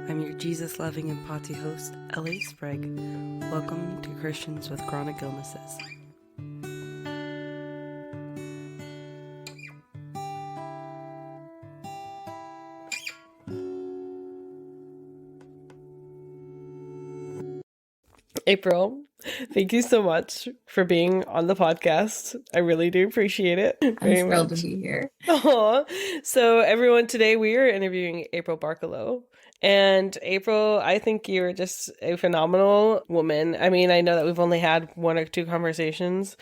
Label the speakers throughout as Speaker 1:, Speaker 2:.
Speaker 1: I'm your Jesus-loving and potty host, L.A. Sprague. Welcome to Christians with Chronic Illnesses. April, thank you so much for being on the podcast. I really do appreciate it very
Speaker 2: I'm thrilled
Speaker 1: much.
Speaker 2: to be here.
Speaker 1: Aww. So everyone, today we are interviewing April Barcalow. And April, I think you're just a phenomenal woman. I mean, I know that we've only had one or two conversations,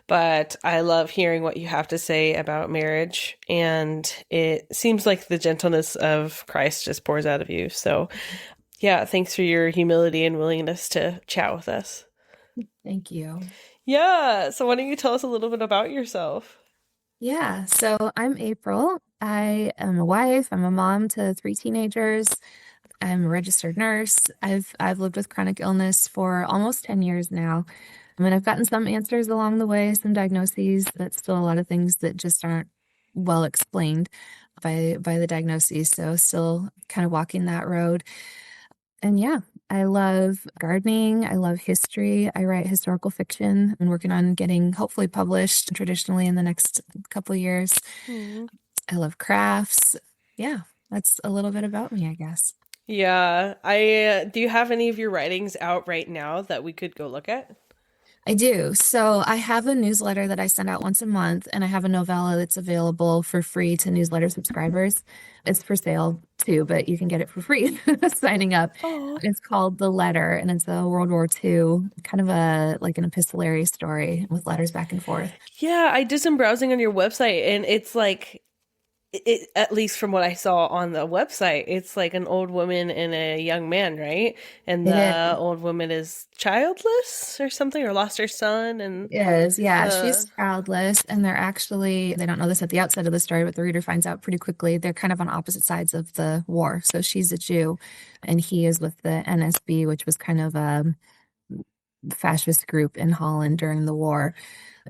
Speaker 1: but I love hearing what you have to say about marriage. And it seems like the gentleness of Christ just pours out of you. So yeah, thanks for your humility and willingness to chat with us.
Speaker 2: Thank you.
Speaker 1: Yeah, so why don't you tell us a little bit about yourself?
Speaker 2: Yeah, so I'm April. I am a wife. I'm a mom to three teenagers. I'm a registered nurse. I've lived with chronic illness for almost 10 years now. I mean, I've gotten some answers along the way, some diagnoses, but still a lot of things that just aren't well explained by the diagnoses. So still kind of walking that road. And yeah, I love gardening. I love history. I write historical fiction. I'm working on getting hopefully published traditionally in the next couple of years.
Speaker 1: Mm.
Speaker 2: I love crafts. Yeah, that's a little bit about me, I guess.
Speaker 1: Yeah, I do you have any of your writings out right now that we could go look at?
Speaker 2: I do. So I have a newsletter that I send out once a month, and I have a novella that's available for free to newsletter subscribers. It's for sale too, but you can get it for free signing up.
Speaker 1: Oh,
Speaker 2: It's called The Letter, and it's a World War II, kind of a like an epistolary story with letters back and forth.
Speaker 1: yeah, I did some browsing on your website and it's like at least from what I saw on the website, it's like an old woman and a young man, right? And
Speaker 2: It
Speaker 1: the
Speaker 2: is.
Speaker 1: old woman is childless or something, or lost her son, and
Speaker 2: Is, yeah,
Speaker 1: uh
Speaker 2: she's childless, and they don't know this at the outset of the story, but the reader finds out pretty quickly. They're kind of on opposite sides of the war. So she's a Jew, and he is with the NSB, which was kind of a fascist group in Holland during the war.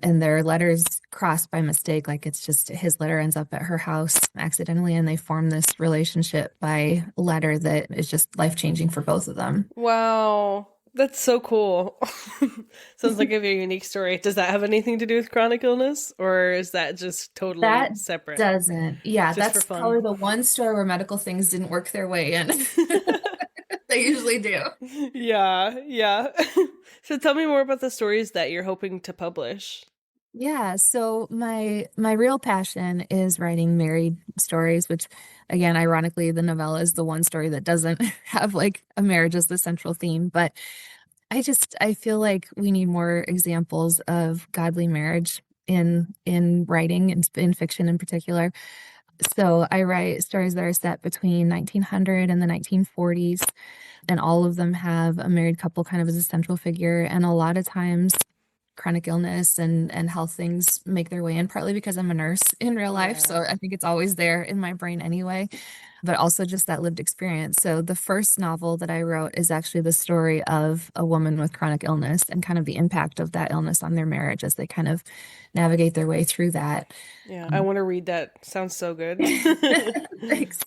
Speaker 2: And their letters cross by mistake. Like it's just his letter ends up at her house accidentally, and they form this relationship by letter that is just life-changing for both of them.
Speaker 1: wow. That's so cool. Sounds like a very unique story. Does that have anything to do with chronic illness, or is that just totally
Speaker 2: That
Speaker 1: separate?
Speaker 2: doesn't, yeah,
Speaker 1: Just for
Speaker 2: that's
Speaker 1: fun.
Speaker 2: probably the one story where medical things didn't work their way in. They usually do.
Speaker 1: Yeah, yeah. So tell me more about the stories that you're hoping to publish.
Speaker 2: Yeah, so my real passion is writing married stories, which again, ironically, the novella is the one story that doesn't have like a marriage as the central theme, but I feel like we need more examples of godly marriage in writing and in fiction in particular. So I write stories that are set between 1900 and the 1940s, and all of them have a married couple kind of as a central figure. And a lot of times chronic illness and health things make their way in, partly because I'm a nurse in real life.
Speaker 1: Yeah.
Speaker 2: So I think it's always there in my brain anyway, but also just that lived experience. So the first novel that I wrote is actually the story of a woman with chronic illness and kind of the impact of that illness on their marriage as they kind of navigate their way through that.
Speaker 1: Yeah, I want to read that. Sounds so good.
Speaker 2: Thanks.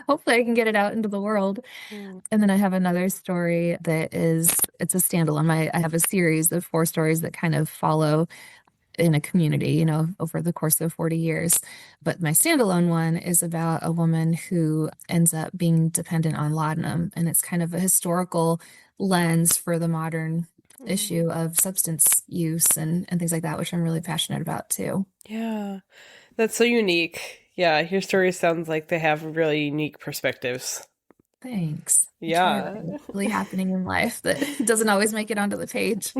Speaker 2: Hopefully I can get it out into the world.
Speaker 1: Mm.
Speaker 2: And then I have another story it's a standalone. I have a series of four stories that kind of follow in a community, over the course of 40 years. But my standalone one is about a woman who ends up being dependent on laudanum. And it's kind of a historical lens for the modern issue of substance use and things like that, which I'm really passionate about too.
Speaker 1: Yeah, that's so unique. Yeah, your stories sounds like they have really unique perspectives.
Speaker 2: Thanks. I try to
Speaker 1: Yeah.
Speaker 2: write what's really happening in life that doesn't always make it onto the page.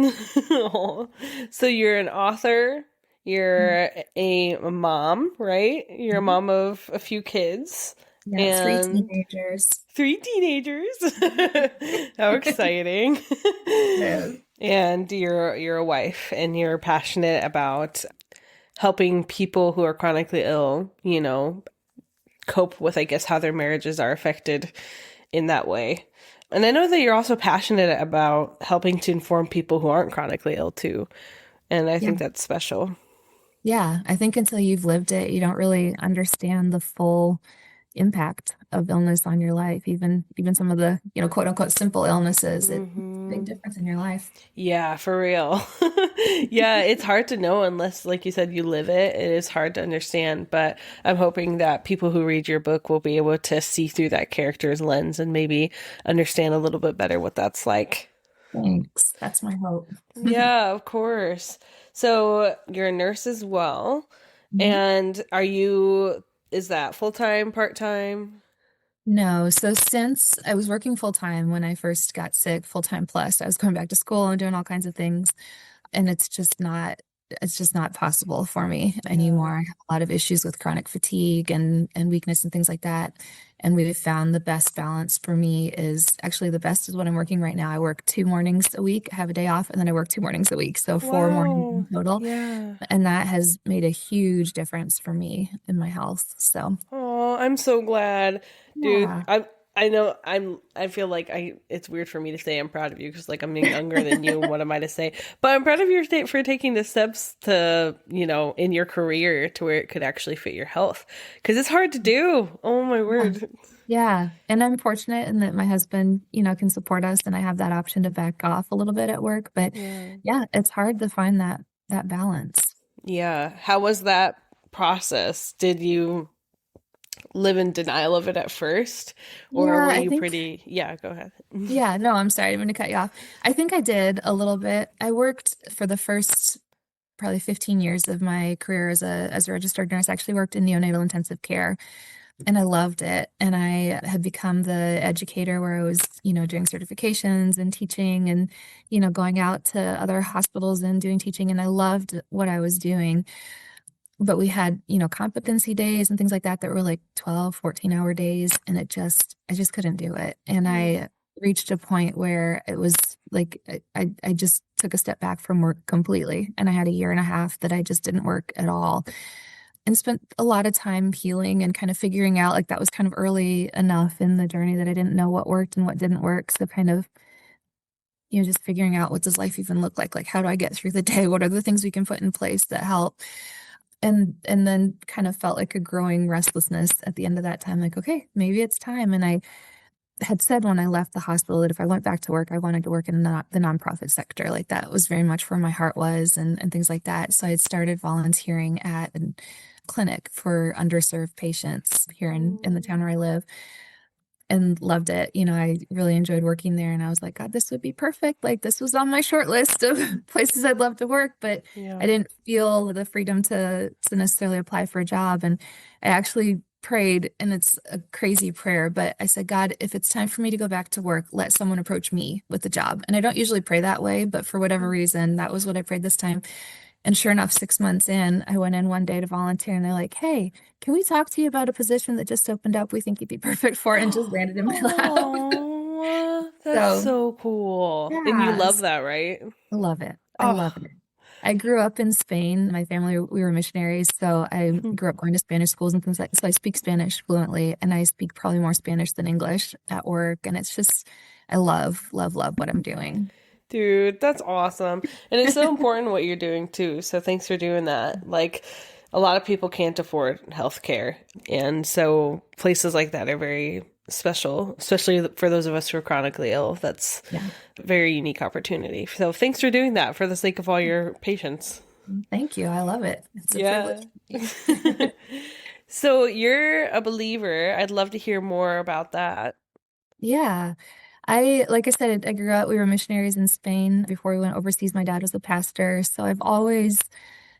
Speaker 1: So you're an author, you're a mom, right? You're a
Speaker 2: Mhm.
Speaker 1: mom of a few kids
Speaker 2: Yeah, three
Speaker 1: and
Speaker 2: teenagers.
Speaker 1: three teenagers. How exciting.
Speaker 2: Yeah.
Speaker 1: And you're a wife and you're passionate about helping people who are chronically ill, cope with, I guess, how their marriages are affected in that way. And I know that you're also passionate about helping to inform people who aren't chronically ill too. And I
Speaker 2: Yeah.
Speaker 1: think that's special.
Speaker 2: Yeah, I think until you've lived it, you don't really understand the full impact of illness on your life, even some of the, quote unquote simple illnesses, it makes a big
Speaker 1: Hmm.
Speaker 2: difference in your life.
Speaker 1: Yeah, for real. Yeah, it's hard to know unless, like you said, you live it. It is hard to understand, but I'm hoping that people who read your book will be able to see through that character's lens and maybe understand a little bit better what that's like.
Speaker 2: Thanks. That's my hope.
Speaker 1: Yeah, of course. So you're a nurse as well.
Speaker 2: Mhm.
Speaker 1: And is that full-time, part-time?
Speaker 2: No, so since I was working full time when I first got sick, full time plus, I was going back to school and doing all kinds of things. And it's just not possible for me
Speaker 1: Yeah.
Speaker 2: anymore. I have a lot of issues with chronic fatigue and weakness and things like that. And we've found the best balance for me is actually the best is what I'm working right now. I work 2 mornings a week, I have a day off, and then I work 2 mornings a week. So 4 mornings in
Speaker 1: Wow.
Speaker 2: total.
Speaker 1: Yeah.
Speaker 2: And that has made a huge difference for me in my health. So
Speaker 1: Oh, I'm so glad, dude.
Speaker 2: yeah.
Speaker 1: I know I feel like it's weird for me to say I'm proud of you because like I'm younger than you and what am I to say? But I'm proud of you for taking the steps to, in your career to where it could actually fit your health because it's hard to do. Oh my
Speaker 2: Yeah.
Speaker 1: word.
Speaker 2: Yeah. And I'm fortunate in that my husband, can support us and I have that option to back off a little bit at work. But
Speaker 1: Yeah.
Speaker 2: yeah, it's hard to find that balance.
Speaker 1: Yeah. How was that process? Did you live in denial of it at first or
Speaker 2: Yeah,
Speaker 1: were
Speaker 2: I
Speaker 1: you
Speaker 2: think,
Speaker 1: pretty, yeah, go ahead.
Speaker 2: yeah, no, I'm sorry, I didn't mean to cut you off. I think I did a little bit. I worked for the first probably 15 years of my career as a registered nurse. I actually worked in neonatal intensive care and I loved it. And I had become the educator where I was, doing certifications and teaching and, going out to other hospitals and doing teaching. And I loved what I was doing. But we had, competency days and things like that were like 12, 14-hour days. And I just couldn't do it. And
Speaker 1: Mm.
Speaker 2: I reached a point where it was like, I just took a step back from work completely. And I had a year and a half that I just didn't work at all and spent a lot of time healing and kind of figuring out like that was kind of early enough in the journey that I didn't know what worked and what didn't work. So kind of, just figuring out what does life even look like? Like how do I get through the day? What are the things we can put in place that help? And then kind of felt like a growing restlessness at the end of that time, like, okay, maybe it's time. And I had said when I left the hospital that if I went back to work, I wanted to work in the nonprofit sector. Like that was very much where my heart was and things like that. So I had started volunteering at a clinic for underserved patients here in the town where I live and loved it. I really enjoyed working there and I was like, God, this would be perfect. Like this was on my short list of places I'd love to work, but I
Speaker 1: Yeah.
Speaker 2: didn't feel the freedom to necessarily apply for a job. And I actually prayed, and it's a crazy prayer, but I said, God, if it's time for me to go back to work, let someone approach me with the job. And I don't usually pray that way, but for whatever reason, that was what I prayed this time. And sure enough, 6 months in, I went in one day to volunteer and they're like, hey, can we talk to you about a position that just opened up? We think you'd be perfect for it and just landed in my lap.
Speaker 1: Oh, that's
Speaker 2: So,
Speaker 1: so cool. And you
Speaker 2: yeah,
Speaker 1: love that, right?
Speaker 2: I love it. I
Speaker 1: Oh,
Speaker 2: love it. I grew up in Spain. My family, we were missionaries. So I grew up going to Spanish schools and things like that. So I speak Spanish fluently and I speak probably more Spanish than English at work. And it's just, I love, love, love what I'm doing.
Speaker 1: dude, that's awesome. And it's so important what you're doing too. So thanks for doing that. Like a lot of people can't afford healthcare. And so places like that are very special, especially for those of us who are chronically ill. That's
Speaker 2: Yeah.
Speaker 1: a very unique opportunity. So thanks for doing that for the sake of all your patients.
Speaker 2: Thank you. I love it. It's a privilege.
Speaker 1: Yeah. So you're a believer. I'd love to hear more about that.
Speaker 2: Yeah. Like I said, I grew up, we were missionaries in Spain before we went overseas. My dad was a pastor. So I've always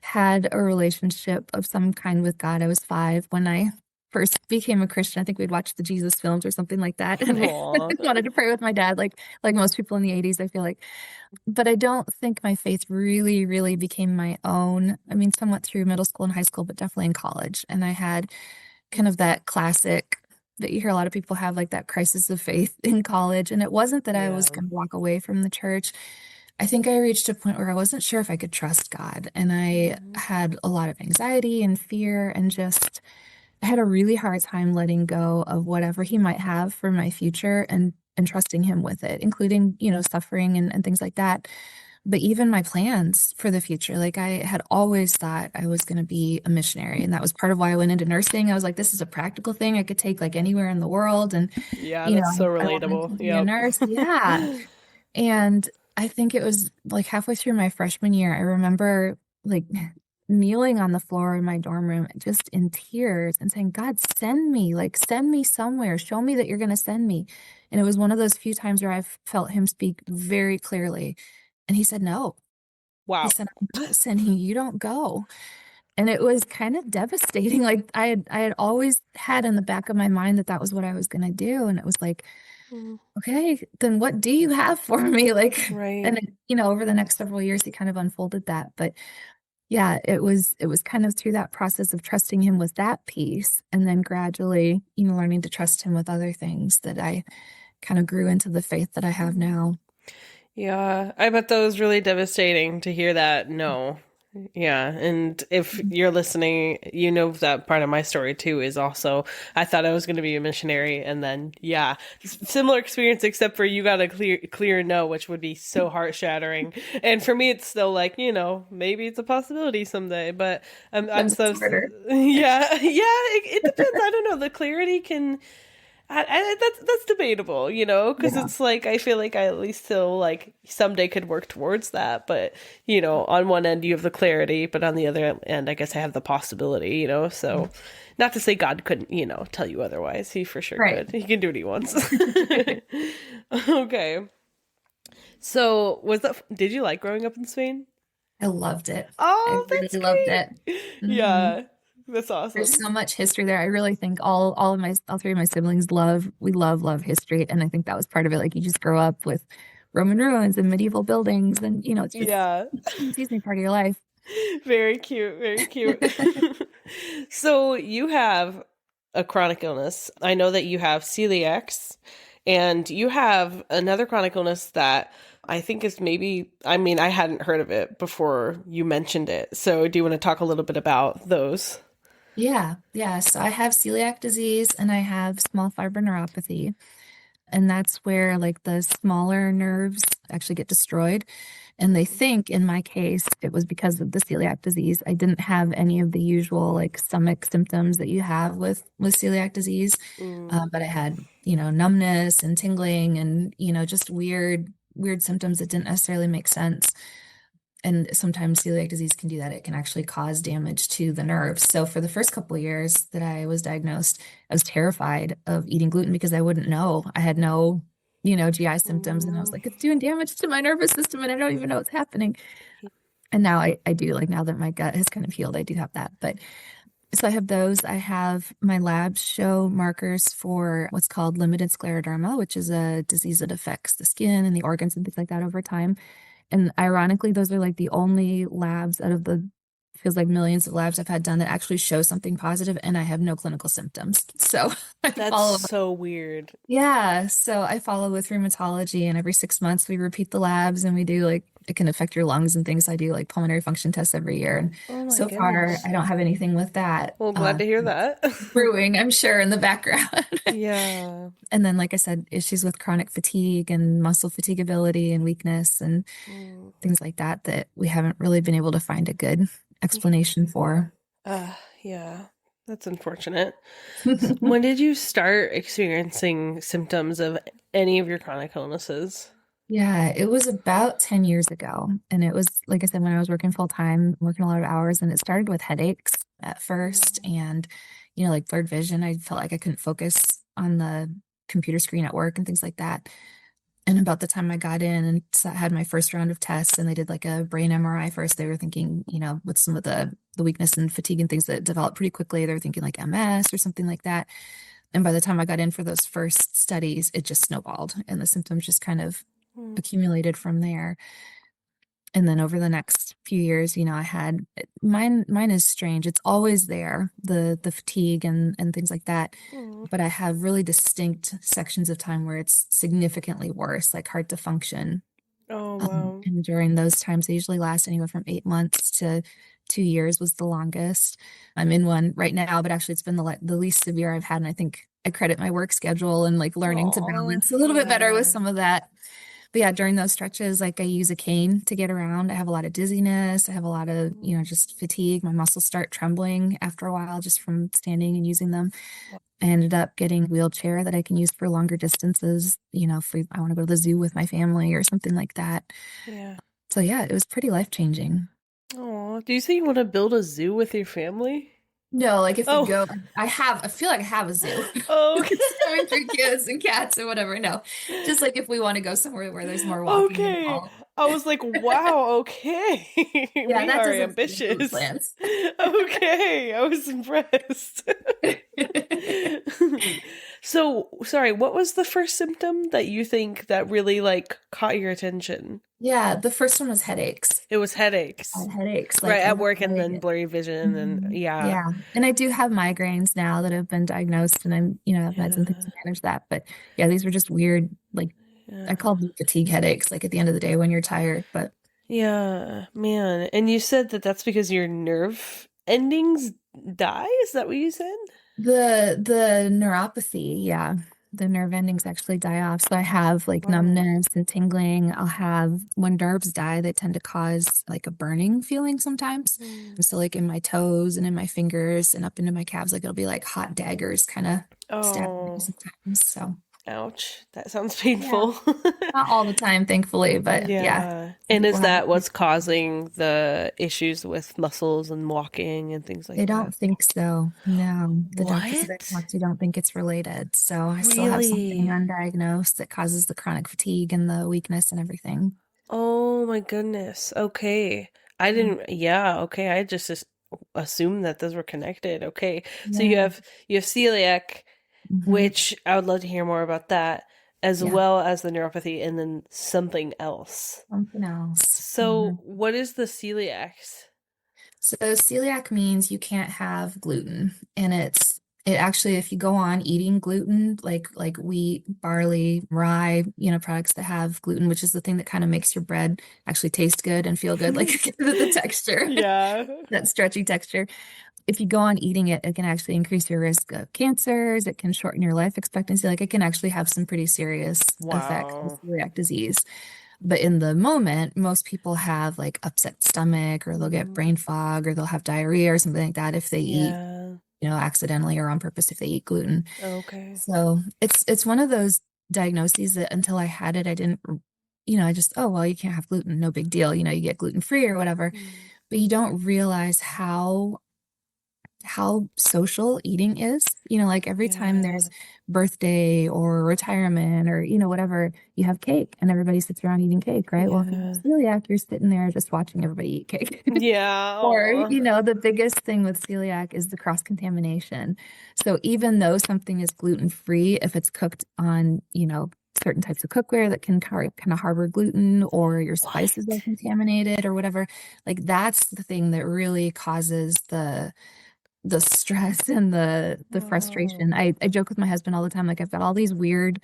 Speaker 2: had a relationship of some kind with God. I was 5 when I first became a Christian. I think we'd watched the Jesus films or something like that. And I
Speaker 1: Aw.
Speaker 2: wanted to pray with my dad, like most people in the 80s, I feel like. But I don't think my faith really, really became my own. I mean, somewhat through middle school and high school, but definitely in college. And I had kind of that classic that you hear a lot of people have, like that crisis of faith in college. And it wasn't that I was
Speaker 1: Yeah.
Speaker 2: going to walk away from the church. I think I reached a point where I wasn't sure if I could trust God. And I
Speaker 1: Mhm.
Speaker 2: had a lot of anxiety and fear and just I had a really hard time letting go of whatever he might have for my future and trusting him with it, including, suffering and things like that. But even my plans for the future, like I had always thought I was going to be a missionary. And that was part of why I went into nursing. I was like, this is a practical thing I could take like anywhere in the world. And,
Speaker 1: Yeah, that's so
Speaker 2: I wanted to
Speaker 1: relatable.
Speaker 2: be a
Speaker 1: Yep.
Speaker 2: nurse. Yeah. And I think it was like halfway through my freshman year, I remember like kneeling on the floor in my dorm room just in tears and saying, God, send me, like send me somewhere. Show me that you're going to send me. And it was one of those few times where I've felt him speak very clearly. And he said, no. He
Speaker 1: Wow.
Speaker 2: said, I'm not sending you, you don't go. And it was kind of devastating. Like I had always had in the back of my mind that that was what I was going to do. And it was like,
Speaker 1: Mm,
Speaker 2: okay, then what do you have for me? Like,
Speaker 1: right.
Speaker 2: and over the next several years, he kind of unfolded that. But yeah, it was kind of through that process of trusting him with that piece, and then gradually, learning to trust him with other things that I kind of grew into the faith that I have
Speaker 1: Mm.
Speaker 2: now.
Speaker 1: Yeah, I bet that was really devastating to hear that. No. Yeah, and if you're listening, you know that part of my story too is also I thought I was going to be a missionary, and then yeah, similar experience except for you got a clear no, which would be so heart shattering. And for me, it's still like maybe it's a possibility someday, but I'm
Speaker 2: Sometimes
Speaker 1: so
Speaker 2: it's harder.
Speaker 1: yeah it depends. I don't know. The clarity can that's debatable, because
Speaker 2: Yeah.
Speaker 1: it's like I feel like I at least still like someday could work towards that. But on one end you have the clarity, but on the other end, I guess I have the possibility. Not to say God couldn't, tell you otherwise. He for sure
Speaker 2: Right.
Speaker 1: could. He can do what he wants. Okay. So did you like growing up in Spain?
Speaker 2: I loved it. I
Speaker 1: Oh, that's
Speaker 2: really loved it.
Speaker 1: great.
Speaker 2: hmm
Speaker 1: Yeah, that's
Speaker 2: There's
Speaker 1: awesome.
Speaker 2: so much history there. I really think all three of my siblings love history. And I think that was part of it. Like you just grow up with Roman ruins and medieval buildings and it's just
Speaker 1: Yeah.
Speaker 2: it's easily part of your life.
Speaker 1: Very cute, very cute. So you have a chronic illness. I know that you have celiacs, and you have another chronic illness that I think is maybe, I mean, I hadn't heard of it before you mentioned it. So do you want to talk a little bit about those?
Speaker 2: Yeah, yeah. So I have celiac disease and I have small fiber neuropathy. And that's where like the smaller nerves actually get destroyed. And they think in my case, it was because of the celiac disease. I didn't have any of the usual like stomach symptoms that you have with celiac disease.
Speaker 1: Mm.
Speaker 2: But I had, numbness and tingling and, just weird symptoms that didn't necessarily make sense. And sometimes celiac disease can do that. It can actually cause damage to the nerves. So for the first couple of years that I was diagnosed, I was terrified of eating gluten because I wouldn't know. I had no, GI symptoms. And I was
Speaker 1: Mm.
Speaker 2: like, it's doing damage to my nervous system and I don't even know what's happening. And now I do, like now that my gut has kind of healed, I do have that. But so I have those. I have my labs show markers for what's called limited scleroderma, which is a disease that affects the skin and the organs and things like that over time. And ironically, those are like the only labs out of the feels like millions of labs I've had done that actually show something positive, and I have no clinical symptoms. So I
Speaker 1: That's
Speaker 2: follow.
Speaker 1: so weird.
Speaker 2: Yeah, so I follow with rheumatology, and every 6 months we repeat the labs and we do like it can affect your lungs and things. I do like pulmonary function tests every year, and
Speaker 1: Oh my
Speaker 2: so far
Speaker 1: goodness.
Speaker 2: I don't have anything with that.
Speaker 1: Well, glad to hear that.
Speaker 2: Brewing, I'm sure, in the background.
Speaker 1: Yeah.
Speaker 2: And then, like I said, issues with chronic fatigue and muscle fatigability and weakness and
Speaker 1: Mm.
Speaker 2: things like that that we haven't really been able to find a good explanation for.
Speaker 1: Yeah, that's unfortunate. So when did you start experiencing symptoms of any of your chronic illnesses?
Speaker 2: Yeah, it was about 10 years ago. And it was, like I said, when I was working full time, working a lot of hours, and it started with headaches at first.
Speaker 1: Mm.
Speaker 2: And, like blurred vision, I felt like I couldn't focus on the computer screen at work and things like that. And about the time I got in and had my first round of tests and they did like a brain MRI first, they were thinking, with some of the weakness and fatigue and things that develop pretty quickly, they were thinking like MS or something like that. And by the time I got in for those first studies, it just snowballed and the symptoms just kind of
Speaker 1: Mm.
Speaker 2: accumulated from there. And then over the next few years, I had mine is strange. It's always there, the fatigue and things like that.
Speaker 1: Mm.
Speaker 2: But I have really distinct sections of time where it's significantly worse, like hard to function.
Speaker 1: Oh, wow.
Speaker 2: And during those times, they usually last anywhere from 8 months to 2 years was the longest. I'm in one right now, but actually it's been the least severe I've had. And I think I credit my work schedule and like learning to
Speaker 1: Oh,
Speaker 2: balance a little bit better with
Speaker 1: yeah.
Speaker 2: some of that. But yeah, during those stretches, like I use a cane to get around. I have a lot of dizziness. I have a lot of, just fatigue. My muscles start trembling after a while just from standing and using them. I ended up getting a wheelchair that I can use for longer distances, if I want to go to the zoo with my family or something like that.
Speaker 1: Yeah.
Speaker 2: So yeah, it was pretty life-changing.
Speaker 1: Oh, do you say you want to build a zoo with your family?
Speaker 2: No, like if we
Speaker 1: Oh,
Speaker 2: go, I feel like I have a zoo.
Speaker 1: oh,
Speaker 2: Having three kids and cats and whatever. No, just like if we want to go somewhere where there's more walking
Speaker 1: okay.
Speaker 2: involved.
Speaker 1: I was like, wow, okay.
Speaker 2: Yeah,
Speaker 1: We
Speaker 2: that
Speaker 1: are
Speaker 2: doesn't fit in food
Speaker 1: ambitious.
Speaker 2: plans.
Speaker 1: Okay, I was impressed. So, sorry, what was the first symptom that you think that really like caught your attention?
Speaker 2: Yeah, the first one was headaches.
Speaker 1: It was headaches.
Speaker 2: Headaches,
Speaker 1: Right,
Speaker 2: like
Speaker 1: at
Speaker 2: in the
Speaker 1: work and then
Speaker 2: leg.
Speaker 1: blurry vision and yeah.
Speaker 2: Yeah. And I do have migraines now that have been diagnosed and have meds and things
Speaker 1: Yeah.
Speaker 2: to manage that. But yeah, these were just weird, like I
Speaker 1: Yeah.
Speaker 2: call them fatigue headaches, like at the end of the day when you're tired. But
Speaker 1: Yeah, man. And you said that that's because your nerve endings die? Is that what you said?
Speaker 2: the neuropathy, yeah, the nerve endings actually die off. So I have like
Speaker 1: Wow.
Speaker 2: numbness and tingling. I'll have when nerves die, they tend to cause like a burning feeling sometimes.
Speaker 1: Mm.
Speaker 2: So like in my toes and in my fingers and up into my calves, like it'll be like hot daggers kind of stabbing me
Speaker 1: Oh,
Speaker 2: sometimes. So
Speaker 1: ouch. That sounds
Speaker 2: yeah,
Speaker 1: painful.
Speaker 2: not all the time, thankfully, but yeah,
Speaker 1: Yeah.
Speaker 2: some
Speaker 1: And
Speaker 2: people
Speaker 1: is
Speaker 2: have
Speaker 1: that
Speaker 2: it.
Speaker 1: what's causing the issues with muscles and walking and things
Speaker 2: They
Speaker 1: like that?
Speaker 2: don't think so. No, the doctors that I
Speaker 1: What?
Speaker 2: talk to don't think it's related. So I still have something
Speaker 1: Really?
Speaker 2: undiagnosed that causes the chronic fatigue and the weakness and everything.
Speaker 1: Oh my goodness. Okay. I didn't, yeah, okay. I just assumed that those were connected. Okay. So
Speaker 2: Yeah.
Speaker 1: you have celiac,
Speaker 2: Hmm.
Speaker 1: which I would love to hear more about that, as
Speaker 2: Yeah.
Speaker 1: well as the neuropathy and then something else.
Speaker 2: Something else.
Speaker 1: So, what is the celiacs?
Speaker 2: So celiac means you can't have gluten, and it actually, if you go on eating gluten, like wheat, barley, rye, products that have gluten, which is the thing that kind of makes your bread actually taste good and feel good, like the texture,
Speaker 1: Yeah.
Speaker 2: that stretchy texture. If you go on eating it, it can actually increase your risk of cancers. It can shorten your life expectancy. Like it can actually have some pretty serious effects of
Speaker 1: Wow.
Speaker 2: celiac disease. But in the moment, most people have like upset stomach or they'll get
Speaker 1: Mm,
Speaker 2: brain fog or they'll have diarrhea or something like that if they eat,
Speaker 1: yeah.
Speaker 2: accidentally or on purpose if they eat gluten.
Speaker 1: Okay.
Speaker 2: So it's one of those diagnoses that until I had it, I didn't, I just, oh, well, you can't have gluten, no big deal. You get gluten-free or whatever.
Speaker 1: Mm,
Speaker 2: But you don't realize how social eating is. Like every time
Speaker 1: yeah.
Speaker 2: there's birthday or retirement or, whatever, you have cake and everybody sits around eating cake, right? Well, if you have
Speaker 1: Yeah.
Speaker 2: celiac, you're sitting there just watching everybody eat cake.
Speaker 1: Yeah.
Speaker 2: Or,
Speaker 1: Aw.
Speaker 2: the biggest thing with celiac is the cross-contamination. So even though something is gluten-free, if it's cooked on, certain types of cookware that can kind of harbor gluten or your spices are
Speaker 1: What?
Speaker 2: contaminated or whatever, like that's the thing that really causes the stress and the
Speaker 1: Oh.
Speaker 2: frustration. I joke with my husband all the time, like I've got all these weird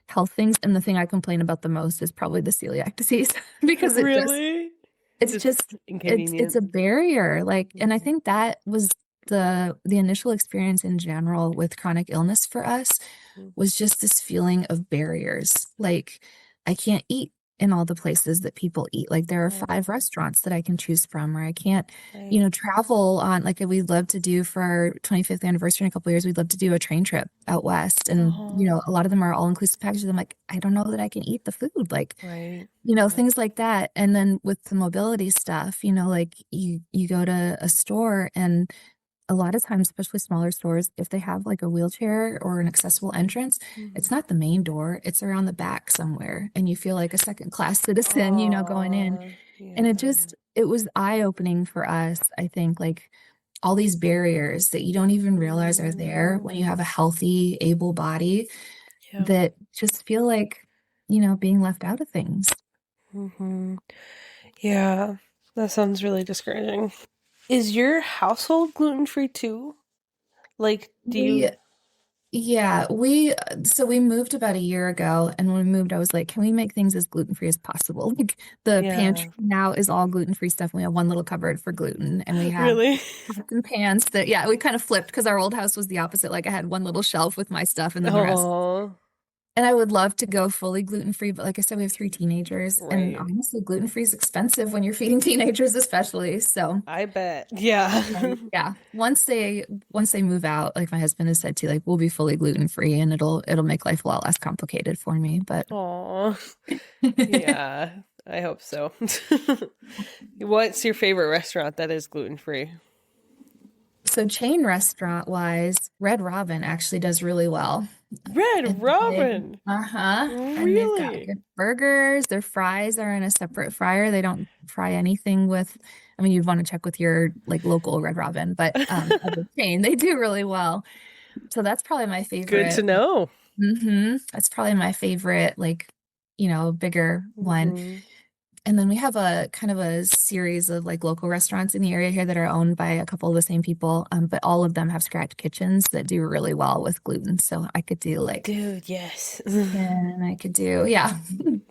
Speaker 2: health things, and the thing I complain about the most is probably the celiac disease because
Speaker 1: Really?
Speaker 2: it's
Speaker 1: Just
Speaker 2: just it's
Speaker 1: inconvenient.
Speaker 2: a barrier. Like, and I
Speaker 1: Mhm.
Speaker 2: think that was the initial experience in general with chronic illness for us
Speaker 1: Mm,
Speaker 2: was just this feeling of barriers. Like, I can't eat in all the places that people eat. Like, there are
Speaker 1: right.
Speaker 2: 5 restaurants that I can choose from, or I can't,
Speaker 1: Right.
Speaker 2: travel on, like, we'd love to do for our 25th anniversary in a couple of years, we'd love to do a train trip out west. And,
Speaker 1: Oh.
Speaker 2: a lot of them are all inclusive packages. I'm like, I don't know that I can eat the food. Like,
Speaker 1: Right. Yeah.
Speaker 2: things like that. And then with the mobility stuff, like you go to a store and a lot of times, especially smaller stores, if they have like a wheelchair or an accessible entrance, it's
Speaker 1: Mhm.
Speaker 2: not the main door, it's around the back somewhere. And you feel like a second class citizen, going in.
Speaker 1: Aw.
Speaker 2: And
Speaker 1: Yeah.
Speaker 2: it was eye-opening for us, I think, like all these barriers that you don't even realize are there when you
Speaker 1: Mm.
Speaker 2: have a healthy, able body
Speaker 1: Yeah.
Speaker 2: that just feel like, being left out of things.
Speaker 1: Mhm. Yeah. That sounds really discouraging. Is your household gluten-free too? Like, do
Speaker 2: We,
Speaker 1: you
Speaker 2: yeah, so we moved about a year ago, and when we moved, I was like, can we make things as gluten-free as possible? Like the pantry
Speaker 1: Yeah.
Speaker 2: now is all gluten-free stuff. And we have one little cupboard for gluten, and we have
Speaker 1: Really?
Speaker 2: pots and pans that, yeah, we kind of flipped because our old house was the opposite. Like I had one little shelf with my stuff, and then the rest
Speaker 1: Oh.
Speaker 2: And I would love to go fully gluten-free, but like I said, we have three teenagers, and
Speaker 1: Right.
Speaker 2: honestly, gluten-free is expensive when you're feeding teenagers, especially. So,
Speaker 1: I bet. Yeah.
Speaker 2: yeah, once they move out, like my husband has said too, like we'll be fully gluten-free, and it'll make life a lot less complicated for me. But
Speaker 1: Aw. Yeah, I hope so. What's your favorite restaurant that is gluten free?
Speaker 2: so chain restaurant wise, Red Robin actually does really well.
Speaker 1: Red
Speaker 2: And
Speaker 1: Robin.
Speaker 2: and they've got
Speaker 1: Really?
Speaker 2: good burgers. Their fries are in a separate fryer. They don't fry anything with, I mean, you'd want to check with your like local Red Robin, but other chain, they do really well. So that's probably my
Speaker 1: Good to
Speaker 2: favorite.
Speaker 1: know.
Speaker 2: That's probably my favorite, like, bigger one.
Speaker 1: Hmm.
Speaker 2: And then we have a kind of a series of like local restaurants in the area here that are owned by a couple of the same people. But all of them have scratch kitchens that do really well with gluten. So I could do like
Speaker 1: Dude, yes.
Speaker 2: chicken, I could do, yeah,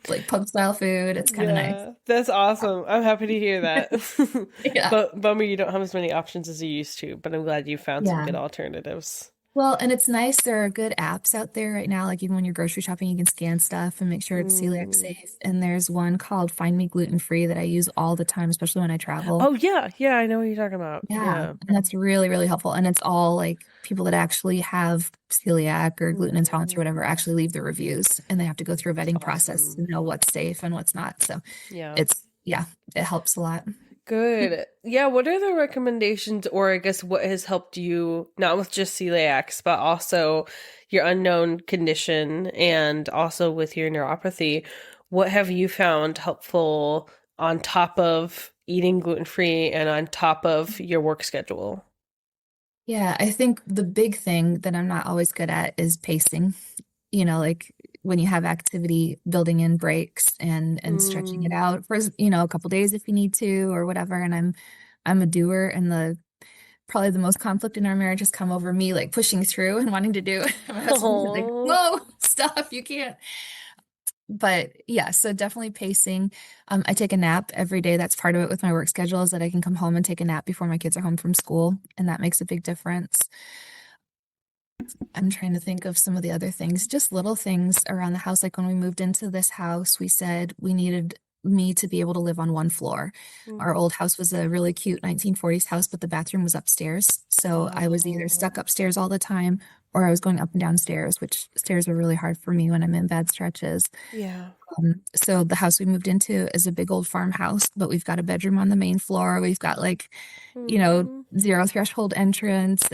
Speaker 2: like pub style food. It's kind of nice.
Speaker 1: Yeah, that's awesome. I'm happy to hear that.
Speaker 2: Yeah.
Speaker 1: But bummer you don't have as many options as you used to, but I'm glad you found some
Speaker 2: Yeah.
Speaker 1: good alternatives.
Speaker 2: Well, and it's nice. There are good apps out there right now. Like even when you're grocery shopping, you can scan stuff and make sure it's celiac
Speaker 1: Mm.
Speaker 2: safe. And there's one called Find Me Gluten Free that I use all the time, especially when I travel.
Speaker 1: Oh yeah, yeah, I know what you're talking about.
Speaker 2: Yeah,
Speaker 1: Yeah.
Speaker 2: and that's really, really helpful. And it's all like people that actually have celiac or gluten intolerance or
Speaker 1: Mm.
Speaker 2: whatever actually leave the reviews, and they have to go through a
Speaker 1: That's
Speaker 2: vetting process
Speaker 1: awesome.
Speaker 2: to know what's safe and what's not. So
Speaker 1: Yeah.
Speaker 2: yeah, it helps a lot.
Speaker 1: Good. Yeah, what are the recommendations, or I guess what has helped you, not with just celiacs, but also your unknown condition and also with your neuropathy? What have you found helpful on top of eating gluten-free and on top of your work schedule?
Speaker 2: Yeah, I think the big thing that I'm not always good at is pacing. Like when you have activity, building in breaks and stretching it
Speaker 1: Mm.
Speaker 2: out for a couple days if you need to or whatever. And I'm a doer, and the probably the most conflict in our marriage has come over me like pushing through and wanting to do it. My husband is like,
Speaker 1: Oh,
Speaker 2: whoa, stop, you can't. But yeah, so definitely pacing. I take a nap every day. That's part of it with my work schedule is that I can come home and take a nap before my kids are home from school, and that makes a big difference. I'm trying to think of some of the other things, just little things around the house. Like when we moved into this house, we said we needed me to be able to live on one floor. Our
Speaker 1: mhm.
Speaker 2: old house was a really cute 1940s house, but the bathroom was upstairs. So I was either
Speaker 1: Oh,
Speaker 2: stuck upstairs all the time or I was going up and down stairs, which stairs are really hard for me when I'm in bad stretches.
Speaker 1: yeah.
Speaker 2: So the house we moved into is a big old farmhouse, but we've got a bedroom on the main floor. We've got like,
Speaker 1: Mm,
Speaker 2: zero threshold entrance.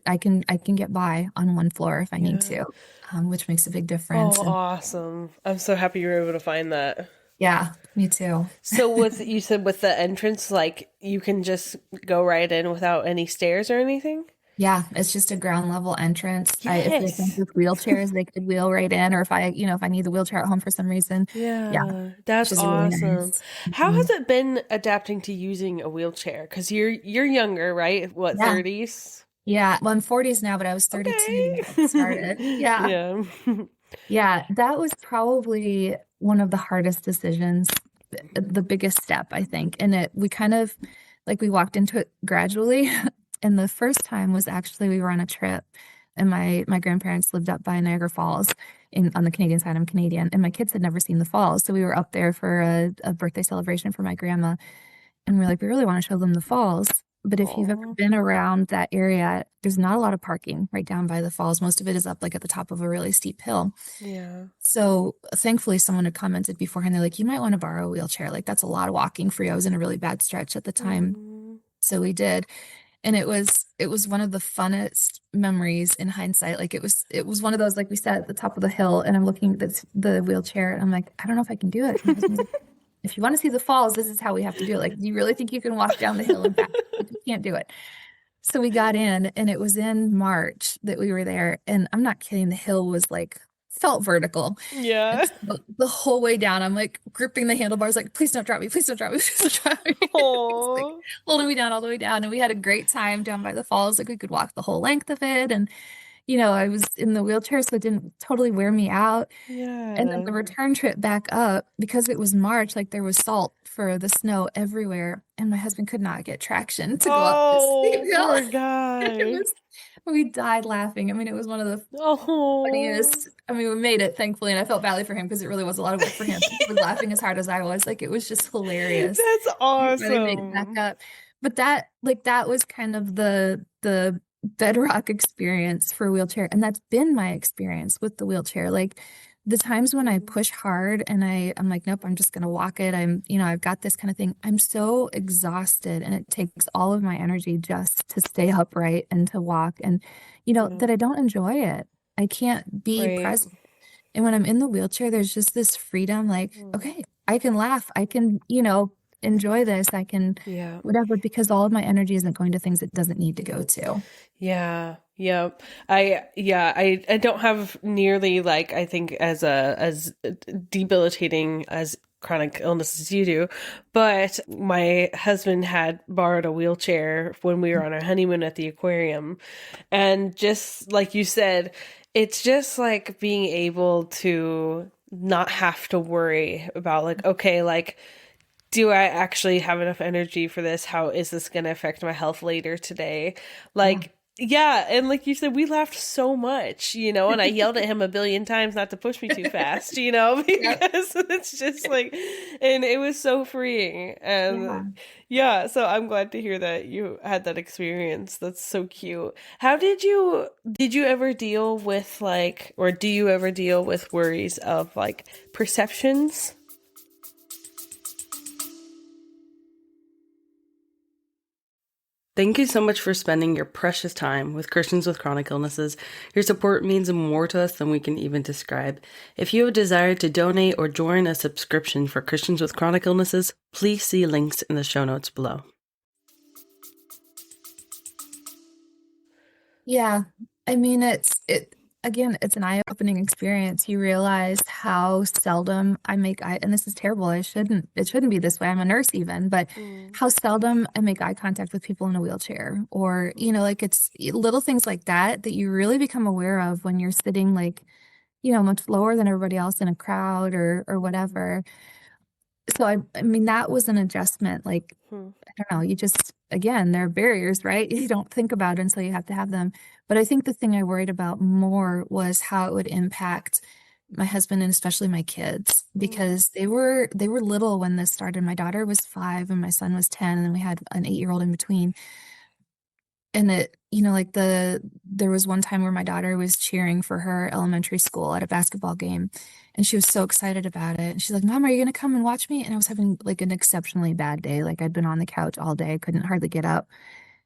Speaker 2: I can get by on one floor if I need
Speaker 1: yeah.
Speaker 2: to, which makes a big
Speaker 1: Oh,
Speaker 2: difference. And
Speaker 1: awesome. I'm so happy you were able to find that.
Speaker 2: yeah, me too.
Speaker 1: So with you said with the entrance, like you can just go right in without any stairs or anything?
Speaker 2: Yeah, it's just a ground level entrance. If they come
Speaker 1: Yes.
Speaker 2: with wheelchairs, they could wheel right in, or if I need the wheelchair at home for some reason, yeah,
Speaker 1: Yeah, that's
Speaker 2: which is really
Speaker 1: awesome.
Speaker 2: nice.
Speaker 1: How
Speaker 2: Mhm.
Speaker 1: has it been adapting to using a wheelchair? Because you're younger, right? What,
Speaker 2: Yeah,
Speaker 1: 30s?
Speaker 2: yeah. Well, I'm 40s now, but I was 32 when it
Speaker 1: Okay.
Speaker 2: started. Yeah.
Speaker 1: Yeah.
Speaker 2: Yeah, that was probably one of the hardest decisions, the biggest step, I think. And we kind of like we walked into it gradually. And the first time was actually we were on a trip and my grandparents lived up by Niagara Falls on the Canadian side. I'm Canadian, and my kids had never seen the falls. So we were up there for a birthday celebration for my grandma. And we're like, we really want to show them the falls. But if you've ever
Speaker 1: Oh,
Speaker 2: been around that area, there's not a lot of parking right down by the falls. Most of it is up like at the top of a really steep hill.
Speaker 1: yeah.
Speaker 2: So thankfully, someone had commented beforehand. They're like, you might want to borrow a wheelchair. Like, that's a lot of walking for you. I was in a really bad stretch at the time.
Speaker 1: Mm.
Speaker 2: So we did. And it was one of the funnest memories in hindsight. Like it was one of those, like we sat at the top of the hill and I'm looking at the wheelchair and I'm like, I don't know if I can do it. My husband's like, if you want to see the falls, this is how we have to do it. Like, do you really think you can walk down the hill and back? Like, you can't do it. So we got in, and it was in March that we were there. And I'm not kidding, the hill was like felt vertical. And
Speaker 1: Yeah.
Speaker 2: so the whole way down, I'm like gripping the handlebars, like, please don't drop me, please don't drop me, please don't drop me. It's like
Speaker 1: Oh,
Speaker 2: holding me down all the way down. And we had a great time down by the falls. Like we could walk the whole length of it. And I was in the wheelchair, so it didn't totally wear me out. And then
Speaker 1: yeah.
Speaker 2: the return trip back up, because it was March, like there was salt for the snow everywhere. And my husband could not get traction to go up this steep
Speaker 1: Oh,
Speaker 2: hill.
Speaker 1: poor
Speaker 2: It
Speaker 1: guy.
Speaker 2: was, We died laughing. I mean, it was one of the
Speaker 1: Oh,
Speaker 2: funniest. I mean, we made it, thankfully, and I felt badly for him because it really was a lot of work for him. He was laughing as hard as I was. Like, it was just hilarious.
Speaker 1: that's
Speaker 2: We finally made it back
Speaker 1: awesome.
Speaker 2: up. But that, like, that was kind of the bedrock experience for a wheelchair. And that's been my experience with the wheelchair. Like, the times when I
Speaker 1: Mm,
Speaker 2: push hard and I'm like, nope, I'm just gonna walk it. I've got this kind of thing. I'm so exhausted and it takes all of my energy just to stay upright and to walk and
Speaker 1: yeah,
Speaker 2: that I don't enjoy it. I can't be
Speaker 1: right.
Speaker 2: present. And when I'm in the wheelchair, there's just this freedom, like,
Speaker 1: Mm,
Speaker 2: okay, I can laugh, I can, enjoy this, I can
Speaker 1: yeah.
Speaker 2: whatever, because all of my energy isn't going to things it doesn't need to go to.
Speaker 1: Yeah, yeah. I don't have nearly like I think as debilitating as chronic illness as you do, but my husband had borrowed a wheelchair when we were on our honeymoon at the aquarium, and just like you said, it's just like being able to not have to worry about like okay, like do I actually have enough energy for this? How is this going to affect my health later today?
Speaker 2: Yeah.
Speaker 1: Like, yeah. And like you said, we laughed so much, and I yelled at him a billion times not to push me too fast,
Speaker 2: Yep.
Speaker 1: because it's just like, and it was so freeing. And
Speaker 2: Yeah.
Speaker 1: yeah, so I'm glad to hear that you had that experience. That's so cute. Did you ever deal with like, or do you ever deal with worries of like perceptions? Thank you so much for spending your precious time with Christians with chronic illnesses. Your support means more to us than we can even describe. If you have a desire to donate or join a subscription for Christians with chronic illnesses, please see links in the show notes below.
Speaker 2: Yeah. I mean, it again, it's an eye-opening experience. You realize how seldom I make eye, and this is terrible. It shouldn't be this way. I'm a nurse even, but
Speaker 1: Mm,
Speaker 2: how seldom I make eye contact with people in a wheelchair or, like it's little things like that that you really become aware of when you're sitting like, much lower than everybody else in a crowd or whatever. So I mean, that was an adjustment. Like,
Speaker 1: hmm,
Speaker 2: I don't know, you just, again, there are barriers, right? You don't think about it until you have to have them. But I think the thing I worried about more was how it would impact my husband and especially my kids
Speaker 1: mm,
Speaker 2: because they were little when this started. My daughter was 5 and my son was 10, and then we had an 8-year-old in between. And like there was one time where my daughter was cheering for her elementary school at a basketball game, and she was so excited about it. And she's like, "Mom, are you gonna come and watch me?" And I was having like an exceptionally bad day. Like I'd been on the couch all day, I couldn't hardly get up.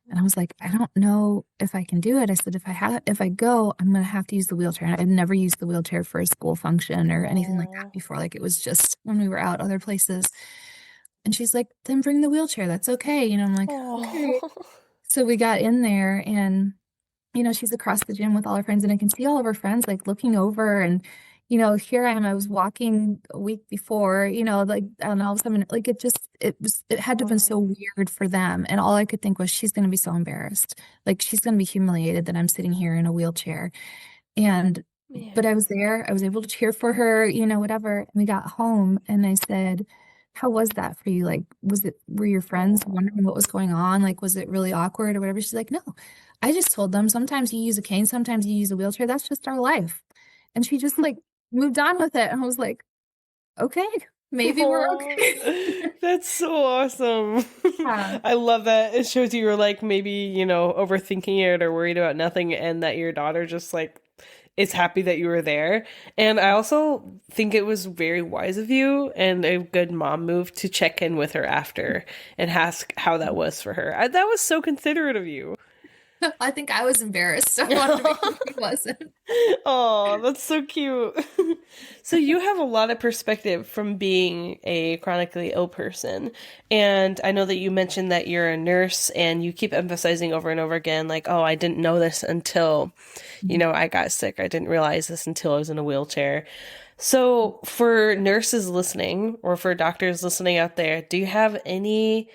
Speaker 2: And I was like, I don't know if I can do it. I said, if I go, I'm gonna have to use the wheelchair. And I'd never used the wheelchair for a school function or anything like that
Speaker 1: oh,
Speaker 2: before. Like it was just when we were out other places. And she's like, then bring the wheelchair. That's okay. I'm like, okay.
Speaker 1: oh,
Speaker 2: So we got in there and she's across the gym with all her friends and I can see all of her friends like looking over and here I am. I was walking a week before, like and all of a sudden like it had to have been so
Speaker 1: wow,
Speaker 2: weird for them. And all I could think was she's gonna be so embarrassed. Like she's gonna be humiliated that I'm sitting here in a wheelchair. And but I
Speaker 1: yeah,
Speaker 2: was there, I was able to cheer for her, whatever. And we got home and I said, how was that for you? Like, were your friends
Speaker 1: oh,
Speaker 2: wondering what was going on? Like, was it really awkward or whatever? She's like, no, I just told them sometimes you use a cane, sometimes you use a wheelchair. That's just our life. And she just like moved on with it. And I was like, okay, maybe we're
Speaker 1: oh,
Speaker 2: okay.
Speaker 1: that's so awesome.
Speaker 2: Yeah.
Speaker 1: I love that. It shows you were like maybe, overthinking it or worried about nothing, and that your daughter just like is happy that you were there. And I also think it was very wise of you and a good mom move to check in with her after and ask how that was for her. That was so considerate of you.
Speaker 2: I think I was embarrassed. So I wanted to make sure she wasn't.
Speaker 1: Oh, that's so cute. So you have a lot of perspective from being a chronically ill person. And I know that you mentioned that you're a nurse and you keep emphasizing over and over again, like, oh, I didn't know this until, I got sick. I didn't realize this until I was in a wheelchair. So for nurses listening or for doctors listening out there, do you have any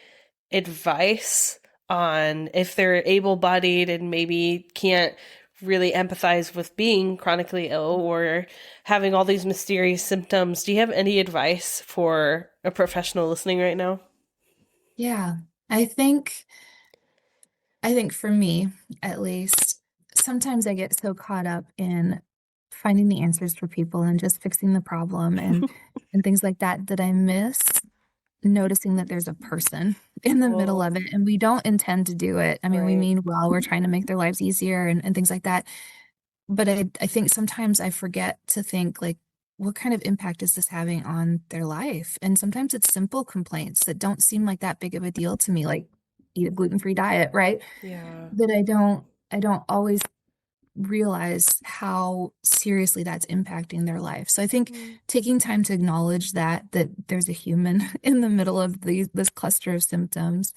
Speaker 1: advice on if they're able-bodied and maybe can't really empathize with being chronically ill or having all these mysterious symptoms? Do you have any advice for a professional listening right now?
Speaker 2: Yeah. I think I think for me, at least, sometimes I get so caught up in finding the answers for people and just fixing the problem and things like that that I miss noticing that there's a person in the middle
Speaker 1: Oh,
Speaker 2: of it and we don't intend to do it. I mean, we
Speaker 1: right.
Speaker 2: mean well, we're trying to make their lives easier and things like that. But I think sometimes I forget to think like, what kind of impact is this having on their life? And sometimes it's simple complaints that don't seem like that big of a deal to me, like eat a gluten-free diet, right?
Speaker 1: Yeah.
Speaker 2: That I don't always realize how seriously that's impacting their life. So I think
Speaker 1: Mm.
Speaker 2: taking time to acknowledge that there's a human in the middle of this cluster of symptoms,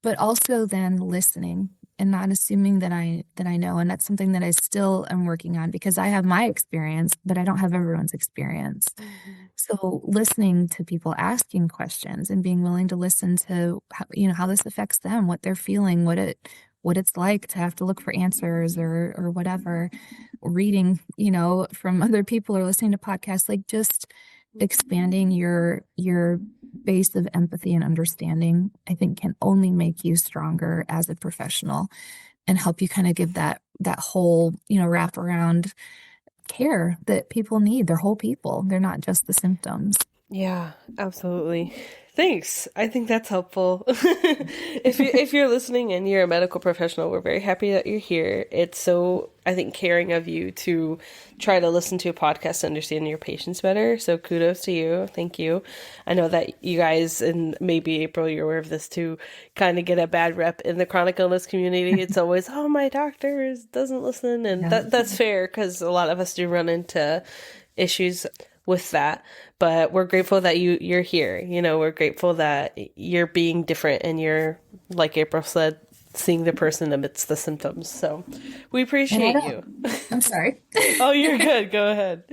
Speaker 2: but also then listening and not assuming that I know. And that's something that I still am working on because I have my experience, but I don't have everyone's experience.
Speaker 1: Mhm.
Speaker 2: So listening to people asking questions and being willing to listen to how this affects them, what they're feeling, what it's like to have to look for answers or whatever, reading, from other people or listening to podcasts, like just expanding your base of empathy and understanding, I think can only make you stronger as a professional and help you kind of give that whole, wrap around care that people need. They're whole people. They're not just the symptoms.
Speaker 1: Yeah, absolutely. Thanks. I think that's helpful. If you're listening and you're a medical professional, we're very happy that you're here. It's so, I think, caring of you to try to listen to a podcast to understand your patients better. So kudos to you. Thank you. I know that you guys, and maybe April, you're aware of this too, kind of get a bad rep in the chronic illness community. It's always, oh, my doctor doesn't listen, and
Speaker 2: Yeah.
Speaker 1: that's fair because a lot of us do run into issues with that, but we're grateful that you're here. We're grateful that you're being different and you're, like April said, seeing the person amidst the symptoms. So we
Speaker 2: And I
Speaker 1: appreciate
Speaker 2: don't,
Speaker 1: you.
Speaker 2: I'm sorry.
Speaker 1: Oh, you're good. Go ahead.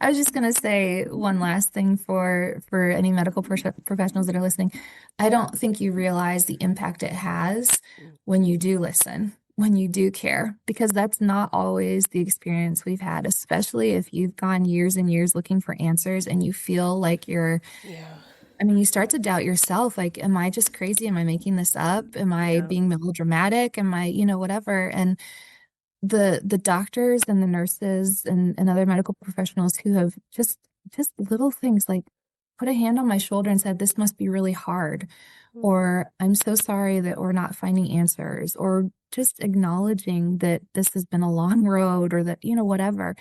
Speaker 2: I was just going to say one last thing for any medical professionals that are listening. I don't think you realize the impact it has when you do listen, when you do care, because that's not always the experience we've had, especially if you've gone years and years looking for answers and you feel like
Speaker 1: Yeah.
Speaker 2: I mean, you start to doubt yourself. Like, am I just crazy? Am I making this up? Am I
Speaker 1: Yeah.
Speaker 2: being melodramatic? Am I, whatever? And the doctors and the nurses and other medical professionals who have just little things like put a hand on my shoulder and said, this must be really hard, or I'm so sorry that we're not finding answers, or just acknowledging that this has been a long road, or that, whatever.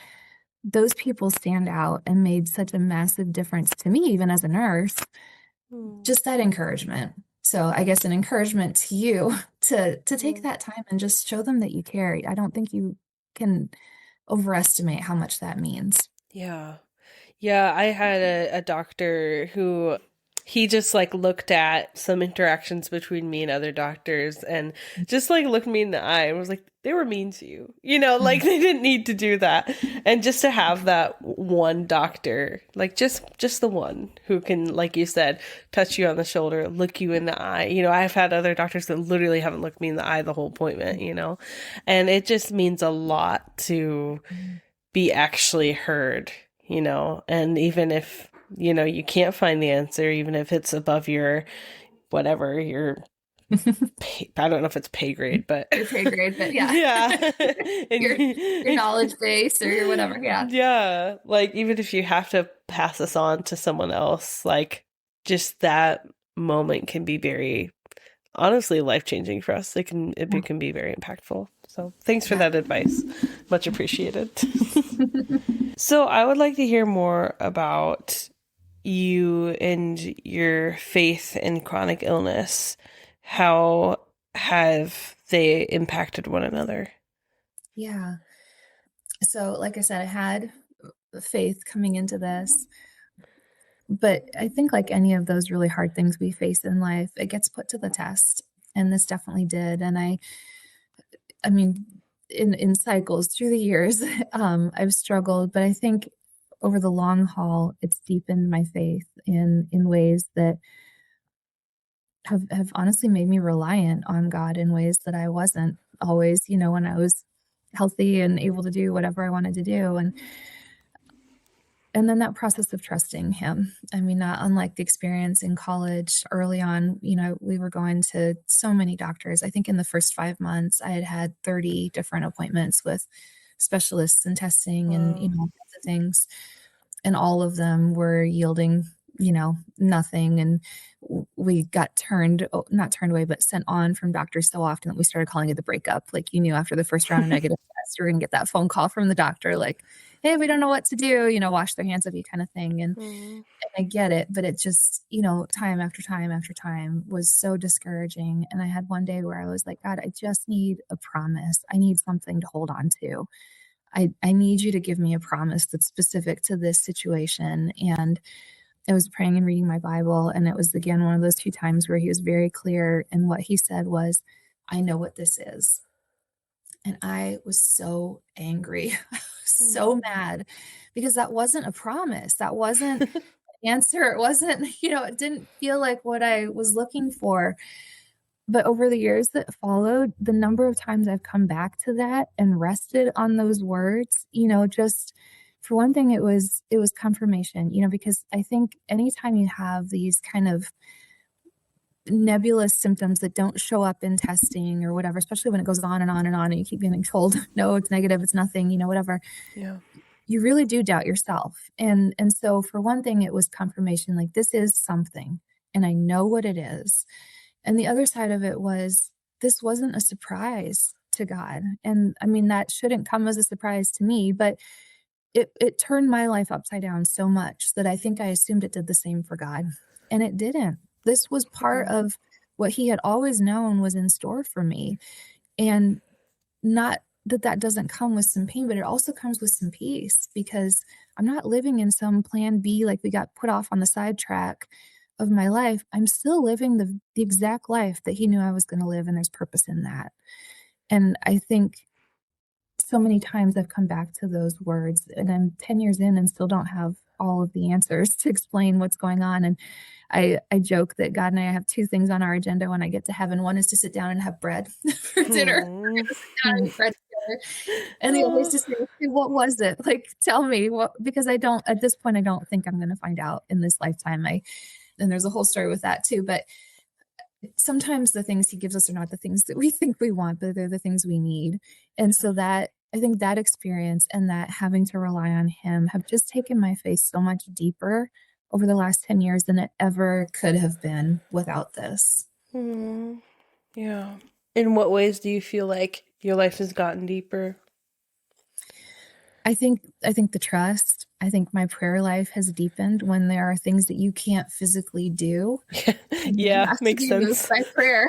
Speaker 2: Those people stand out and made such a massive difference to me, even as a nurse,
Speaker 1: Mm.
Speaker 2: just that encouragement. So I guess an encouragement to you to take
Speaker 1: Mm.
Speaker 2: that time and just show them that you care. I don't think you can overestimate how much that means.
Speaker 1: Yeah. Yeah, I had a doctor who he just like looked at some interactions between me and other doctors and just like looked me in the eye and was like, they were mean to you. Like
Speaker 2: Mm.
Speaker 1: they didn't need to do that. And just to have that one doctor, like just the one who can, like you said, touch you on the shoulder, look you in the eye. I've had other doctors that literally haven't looked me in the eye the whole appointment. And it just means a lot to be actually heard. And even if, you can't find the answer, even if it's above your, whatever, I don't know if it's pay grade, but
Speaker 2: Your pay grade, but yeah,
Speaker 1: yeah. And
Speaker 2: your knowledge base or your whatever. Yeah.
Speaker 1: yeah, like even if you have to pass this on to someone else, like just that moment can be very, honestly, life-changing for us. It can be very impactful. So thanks for
Speaker 2: Yeah.
Speaker 1: that advice. Much appreciated. So I would like to hear more about you and your faith in chronic illness. How have they impacted one another?
Speaker 2: Yeah. So, like I said, I had faith coming into this, but I think like any of those really hard things we face in life, it gets put to the test. And this definitely did. And I mean, in cycles through the years, I've struggled, but I think over the long haul, it's deepened my faith in ways that have honestly made me reliant on God in ways that I wasn't always, when I was healthy and able to do whatever I wanted to do. And And then that process of trusting him. I mean, not unlike the experience in college early on, we were going to so many doctors. I think in the first 5 months, I had had 30 different appointments with specialists and testing and,
Speaker 1: Wow.
Speaker 2: all kinds of things. And all of them were yielding, nothing. And we got not turned away, but sent on from doctors so often that we started calling it the breakup. Like, after the first round of negative tests, you're going to get that phone call from the doctor, like, hey, we don't know what to do, wash their hands of you kind of thing. And
Speaker 1: Mm.
Speaker 2: I get it, but it just, time after time after time was so discouraging. And I had one day where I was like, God, I just need a promise. I need something to hold on to. I need you to give me a promise that's specific to this situation. And I was praying and reading my Bible, and it was again one of those few times where he was very clear. And what he said was, I know what this is. And I was so angry, so
Speaker 1: Mm.
Speaker 2: mad, because that wasn't a promise. That wasn't an answer. It wasn't, it didn't feel like what I was looking for. But over the years that followed, the number of times I've come back to that and rested on those words, just for one thing, it was confirmation, because I think anytime you have these kind of nebulous symptoms that don't show up in testing or whatever, especially when it goes on and on and on and you keep getting told, no, it's negative, it's nothing, whatever,
Speaker 1: Yeah.
Speaker 2: you really do doubt yourself. And so for one thing, it was confirmation, like this is something and I know what it is. And the other side of it was this wasn't a surprise to God. And I mean, that shouldn't come as a surprise to me, but it turned my life upside down so much that I think I assumed it did the same for God. And it didn't. This was part
Speaker 1: Mm.
Speaker 2: of what he had always known was in store for me. And not that that doesn't come with some pain, but it also comes with some peace because I'm not living in some plan B, like we got put off on the sidetrack of my life. I'm still living the exact life that he knew I was going to live, and there's purpose in that. And I think so many times I've come back to those words, and I'm 10 years in and still don't have all of the answers to explain what's going on. And I joke that God and I have two things on our agenda when I get to heaven. One is to sit down and have bread for dinner. We're
Speaker 1: Mm.
Speaker 2: going to sit down and eat bread together. And the other is to say, "Okay, what was it? Like, tell me what," because at this point, I don't think I'm going to find out in this lifetime. And there's a whole story with that too. But sometimes the things he gives us are not the things that we think we want, but they're the things we need. And so that I think that experience and that having to rely on him have just taken my faith so much deeper over the last 10 years than it ever could have been without this.
Speaker 1: Mm. Yeah. In what ways do you feel like your life has gotten deeper?
Speaker 2: I think the trust, I think my prayer life has deepened when there are things that you can't physically do and they
Speaker 1: Yeah,
Speaker 2: have to
Speaker 1: makes
Speaker 2: be moved
Speaker 1: sense.
Speaker 2: by prayer,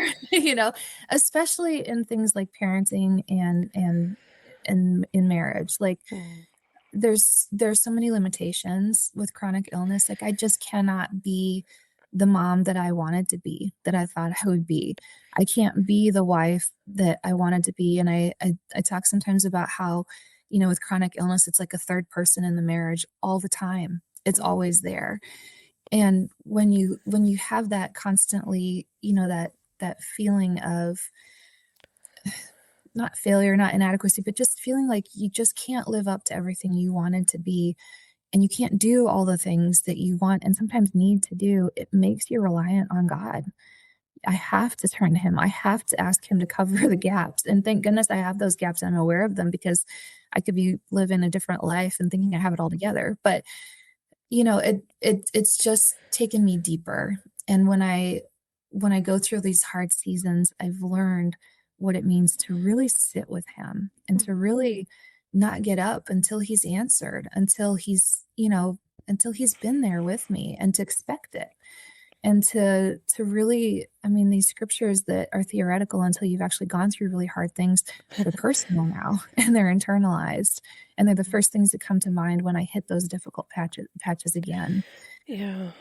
Speaker 2: especially in things like parenting and in marriage. Like
Speaker 1: Mm.
Speaker 2: there's so many limitations with chronic illness. Like I just cannot be the mom that I wanted to be, that I thought I would be. I can't be the wife that I wanted to be. And I talk sometimes about how, with chronic illness, it's like a third person in the marriage all the time. It's
Speaker 1: Mm.
Speaker 2: always there. And when you have that constantly, that feeling of not failure, not inadequacy, but just feeling like you just can't live up to everything you wanted to be and you can't do all the things that you want and sometimes need to do, it makes you reliant on God. I have to turn to him. I have to ask him to cover the gaps. And thank goodness I have those gaps and I'm aware of them because I could be living a different life and thinking I have it all together. But it's just taken me deeper. And when I go through these hard seasons, I've learned what it means to really sit with him and to really not get up until he's answered, until he's been there with me and to expect it. And to really, I mean, these scriptures that are theoretical until you've actually gone through really hard things, they're personal now and they're internalized. And they're the first things that come to mind when I hit those difficult patches again.
Speaker 1: Yeah.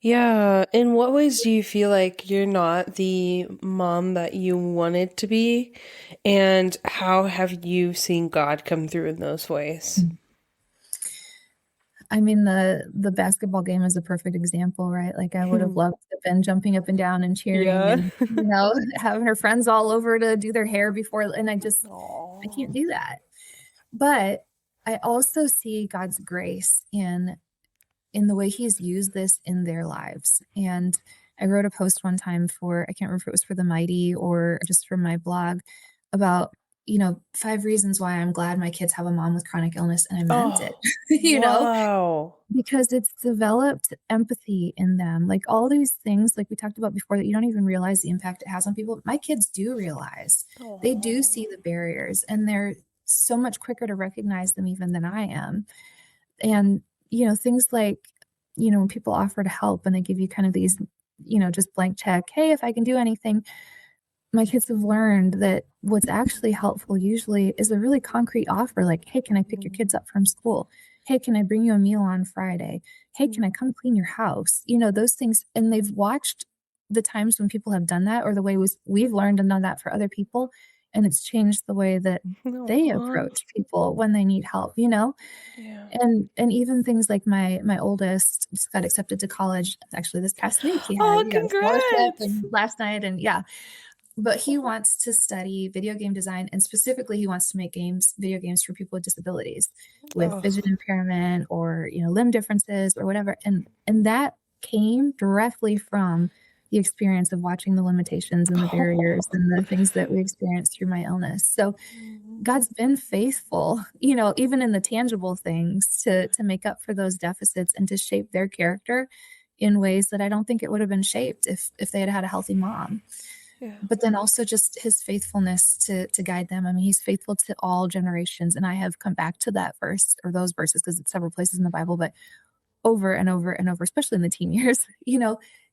Speaker 1: Yeah. In what ways do you feel like you're not the mom that you wanted to be? And how have you seen God come through in those ways?
Speaker 2: I mean, the basketball game is a perfect example, right? Like I would have loved to have been jumping up and down and cheering
Speaker 1: Yeah.
Speaker 2: and, having her friends all over to do their hair before. And I
Speaker 1: Aw.
Speaker 2: can't do that. But I also see God's grace in the way he's used this in their lives. And I wrote a post one time for, I can't remember if it was for the Mighty or just for my blog, about, 5 reasons why I'm glad my kids have a mom with chronic illness. And I meant it,
Speaker 1: Oh,
Speaker 2: you know,
Speaker 1: wow.
Speaker 2: because it's developed empathy in them. Like all these things, like we talked about before, that you don't even realize the impact it has on people. My kids do realize, they do
Speaker 1: Oh.
Speaker 2: see the barriers, and they're so much quicker to recognize them even than I am. And, things like, when people offer to help and they give you kind of these, just blank check, hey, if I can do anything, my kids have learned that what's actually helpful usually is a really concrete offer, like, hey, can I pick your kids up from school? Hey, can I bring you a meal on Friday? Hey, can I come clean your house? Those things. And they've watched the times when people have done that, or the way we've learned and done that for other people. And it's changed the way that they
Speaker 1: No.
Speaker 2: approach people when they need help.
Speaker 1: Yeah.
Speaker 2: And even things like my oldest just got accepted to college actually this past week.
Speaker 1: Oh,
Speaker 2: He got a scholarship
Speaker 1: congrats.
Speaker 2: and last night, and yeah, but he wants to study video game design, and specifically he wants to make video games for people with disabilities, with vision
Speaker 1: Oh.
Speaker 2: impairment or, limb differences or whatever. And that came directly from the experience of watching the limitations and the barriers and the things that we experienced through my illness. So God's been faithful, even in the tangible things, to make up for those deficits and to shape their character in ways that I don't think it would have been shaped if they had had a healthy mom.
Speaker 1: Yeah.
Speaker 2: But then also just his faithfulness to guide them. I mean, he's faithful to all generations. And I have come back to that verse, or those verses, because it's several places in the Bible, but over and over and over, especially in the teen years,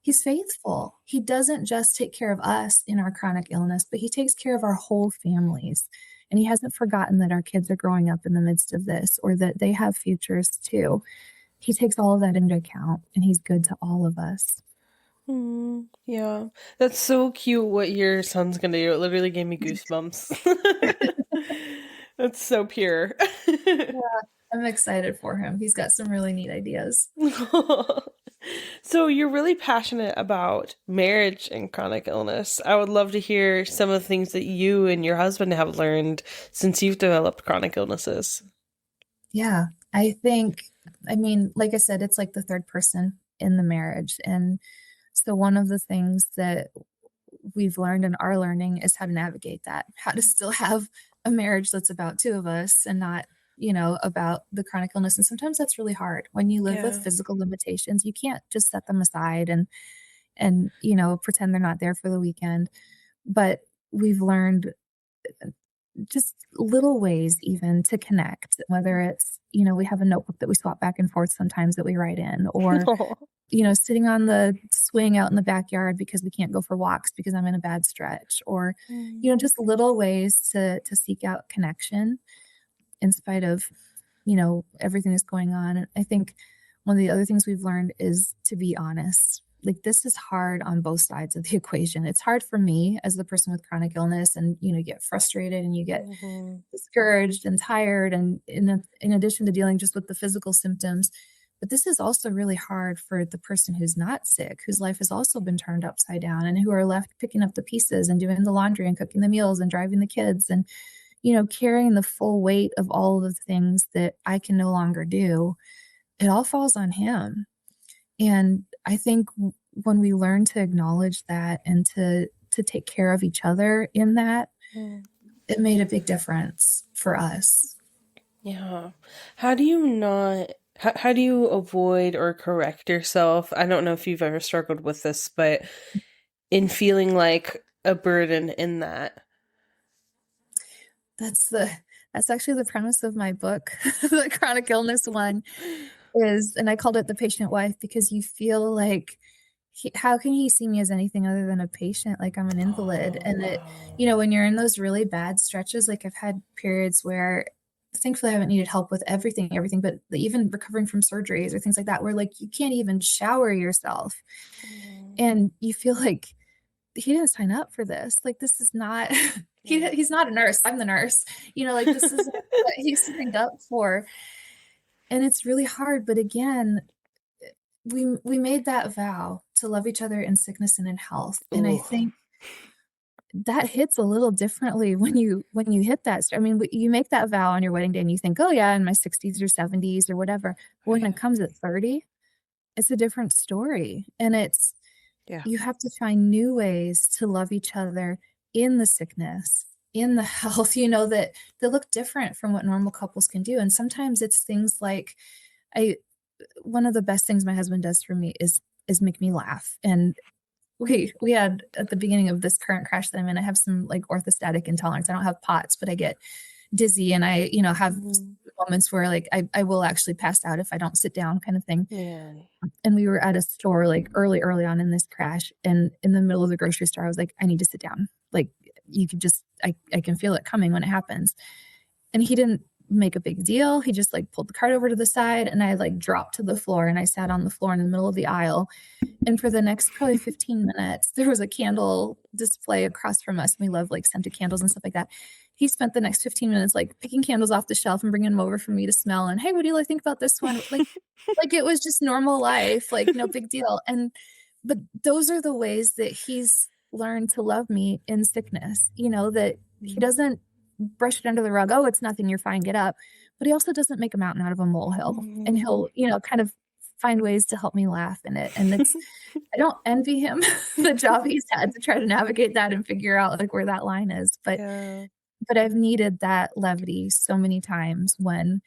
Speaker 2: he's faithful. He doesn't just take care of us in our chronic illness, but he takes care of our whole families. And he hasn't forgotten that our kids are growing up in the midst of this, or that they have futures too. He takes all of that into account, and he's good to all of us.
Speaker 1: Yeah. That's so cute what your son's gonna do. It literally gave me goosebumps. That's so pure.
Speaker 2: Yeah, I'm excited for him. He's got some really neat ideas.
Speaker 1: So you're really passionate about marriage and chronic illness. I would love to hear some of the things that you and your husband have learned since you've developed chronic illnesses.
Speaker 2: Yeah, I mean, like I said, it's like the third person in the marriage. And so one of the things that we've learned and are learning is how to navigate that, how to still have a marriage that's about two of us and not, about the chronic illness. And sometimes that's really hard when you live with
Speaker 1: Yeah.
Speaker 2: physical limitations. You can't just set them aside and, pretend they're not there for the weekend. But we've learned just little ways even to connect, whether it's, we have a notebook that we swap back and forth sometimes that we write in, or, sitting on the swing out in the backyard because we can't go for walks because I'm in a bad stretch, or, just little ways to seek out connection in spite of, everything that's going on. And I think one of the other things we've learned is to be honest. Like, this is hard on both sides of the equation. It's hard for me as the person with chronic illness, and, you get frustrated and you get
Speaker 1: Mhm.
Speaker 2: discouraged and tired, and in addition to dealing just with the physical symptoms. But this is also really hard for the person who's not sick, whose life has also been turned upside down, and who are left picking up the pieces and doing the laundry and cooking the meals and driving the kids and, carrying the full weight of all of the things that I can no longer do. It all falls on him. And I think when we learn to acknowledge that and to take care of each other in that,
Speaker 1: Mm.
Speaker 2: it made a big difference for us.
Speaker 1: Yeah. How do you not, how do you avoid or correct yourself? I don't know if you've ever struggled with this, but in feeling like a burden in that.
Speaker 2: That's the that's actually the premise of my book, the chronic illness one is, and I called it The Patient Wife, because you feel like, how can he see me as anything other than a patient? Like, I'm an invalid.
Speaker 1: Oh,
Speaker 2: And
Speaker 1: wow.
Speaker 2: when you're in those really bad stretches, like I've had periods where thankfully I haven't needed help with everything, but even recovering from surgeries or things like that, where like you can't even shower yourself.
Speaker 1: Mm.
Speaker 2: And you feel like he didn't sign up for this. Like, this is not,
Speaker 1: Yeah.
Speaker 2: he's not a nurse. I'm the nurse. Like, this isn't what he signed up for. And it's really hard. But again, we made that vow to love each other in sickness and in health. And I
Speaker 1: Ooh.
Speaker 2: think that hits a little differently when you hit that. I mean, you make that vow on your wedding day and you think, oh yeah, in my 60s or 70s or whatever. But when
Speaker 1: Right.
Speaker 2: it comes at 30, it's a different story. And it's,
Speaker 1: Yeah.
Speaker 2: you have to find new ways to love each other in the sickness, in the health, that look different from what normal couples can do. And sometimes it's things like, I one of the best things my husband does for me is make me laugh. And we had at the beginning of this current crash that I'm in, I have some like orthostatic intolerance. I don't have POTS, but I get dizzy and I, have
Speaker 1: Mhm.
Speaker 2: moments where like I will actually pass out if I don't sit down kind of thing.
Speaker 1: Man.
Speaker 2: And we were at a store like early on in this crash. And in the middle of the grocery store, I was like, I need to sit down. Like you could just, I can feel it coming when it happens. And he didn't make a big deal. He just like pulled the cart over to the side and I like dropped to the floor and I sat on the floor in the middle of the aisle. And for the next probably 15 minutes, there was a candle display across from us. And we love like scented candles and stuff like that. He spent the next 15 minutes like picking candles off the shelf and bringing them over for me to smell. And hey, what do you like think about this one? Like it was just normal life, like no big deal. But those are the ways that he's learned to love me in sickness, that he doesn't brush it under the rug. Oh, it's nothing. You're fine. Get up. But he also doesn't make a mountain out of a molehill. And
Speaker 1: Mhm.
Speaker 2: he'll, kind of find ways to help me laugh in it. And I don't envy him the job he's had to try to navigate that and figure out like where that line is.
Speaker 1: Yeah.
Speaker 2: But I've needed that levity so many times when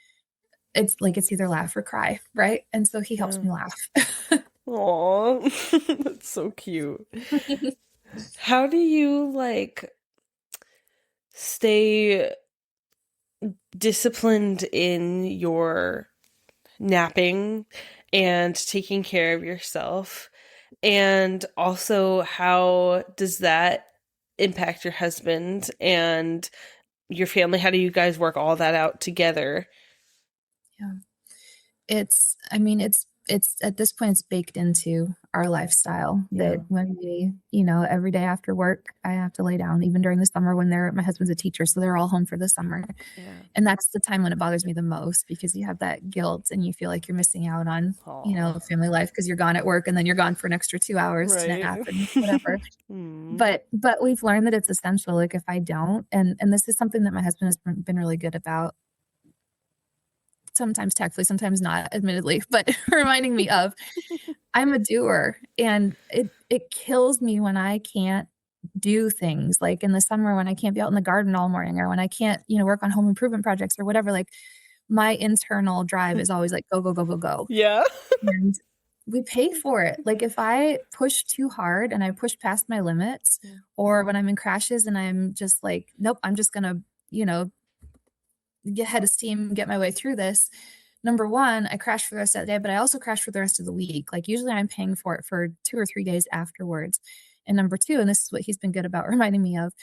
Speaker 2: it's like it's either laugh or cry, right? And so he helps
Speaker 1: Yeah.
Speaker 2: me laugh.
Speaker 1: Aw. That's so cute. How do you like stay disciplined in your napping and taking care of yourself? And also, how does that impact your husband and your family? How do you guys work all that out together?
Speaker 2: Yeah. I mean, it's at this point, it's baked into our lifestyle that
Speaker 1: Yeah.
Speaker 2: when we, every day after work, I have to lay down, even during the summer when my husband's a teacher. So they're all home for the summer.
Speaker 1: Yeah.
Speaker 2: And that's the time when it bothers me the most because you have that guilt and you feel like you're missing out on,
Speaker 1: Aw.
Speaker 2: family life because you're gone at work and then you're gone for an extra 2 hours to nap
Speaker 1: Right.
Speaker 2: and whatever.
Speaker 1: Hmm.
Speaker 2: But we've learned that it's essential. Like if I don't, and this is something that my husband has been really good about, sometimes tactfully, sometimes not, admittedly, but reminding me of, I'm a doer and it kills me when I can't do things like in the summer when I can't be out in the garden all morning or when I can't, work on home improvement projects or whatever. Like my internal drive is always like go, go, go, go, go.
Speaker 1: Yeah.
Speaker 2: And we pay for it. Like if I push too hard and I push past my limits, or when I'm in crashes and I'm just like, nope, I'm just gonna, get head of steam, get my way through this. Number one, I crash for the rest of the day, but I also crash for the rest of the week. Like usually I'm paying for it for 2 or 3 days afterwards. And number two, and this is what he's been good about reminding me of,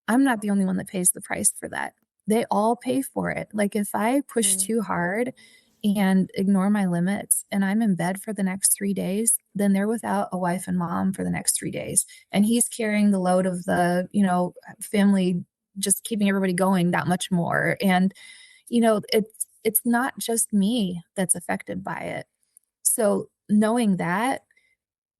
Speaker 2: I'm not the only one that pays the price for that. They all pay for it. Like if I push
Speaker 1: Mm.
Speaker 2: too hard and ignore my limits and I'm in bed for the next 3 days, then they're without a wife and mom for the next 3 days. And he's carrying the load of the, family, just keeping everybody going that much more. And, it's not just me that's affected by it. So knowing that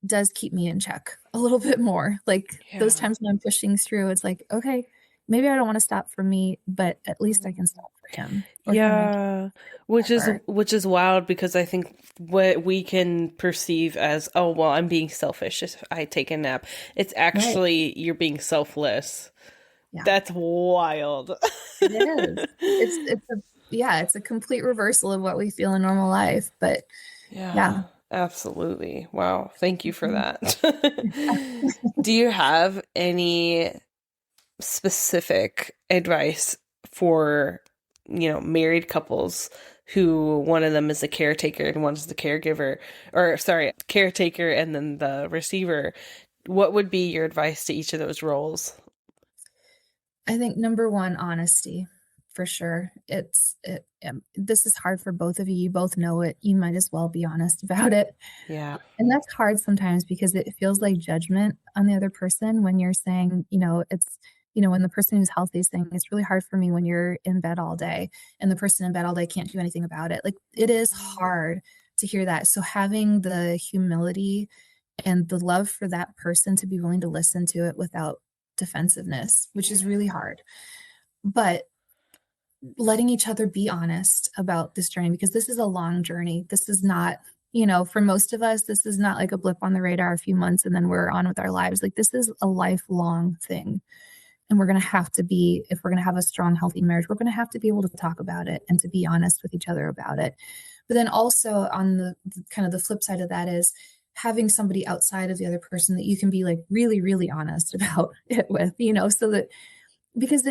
Speaker 2: does keep me in check a little bit more. Like those
Speaker 1: Yeah.
Speaker 2: times when I'm pushing through, it's like, okay, maybe I don't want to stop for me, but at least I can
Speaker 1: Mm.
Speaker 2: stop for him or for my kids,
Speaker 1: Yeah, which is wild because I think what we can perceive as, oh, well, I'm being selfish if I take a nap. It's
Speaker 2: Right.
Speaker 1: actually you're being selfless.
Speaker 2: Yeah,
Speaker 1: That's wild.
Speaker 2: it is. It's a complete reversal of what we feel in normal life. But yeah.
Speaker 1: Yeah, absolutely. Wow. Thank you for
Speaker 2: Mhm.
Speaker 1: that. Do you have any specific advice for, married couples who one of them is the caretaker and one is the caregiver, or sorry, caretaker and then the receiver? What would be your advice to each of those roles?
Speaker 2: I think number one, honesty for sure. This is hard for both of you. You both know it. You might as well be honest about it.
Speaker 1: Yeah.
Speaker 2: And that's hard sometimes because it feels like judgment on the other person when you're saying, when the person who's healthy is saying, it's really hard for me when you're in bed all day and the person in bed all day can't do anything about it. Like it is hard to hear that. So having the humility and the love for that person to be willing to listen to it without defensiveness, which is really hard. But letting each other be honest about this journey, because this is a long journey. This is not, for most of us, this is not like a blip on the radar, a few months, and then we're on with our lives. Like, this is a lifelong thing. And we're going to have to be, if we're going to have a strong, healthy marriage, we're going to have to be able to talk about it and to be honest with each other about it. But then also on the kind of the flip side of that is having somebody outside of the other person that you can be like really, really honest about it with, so that, because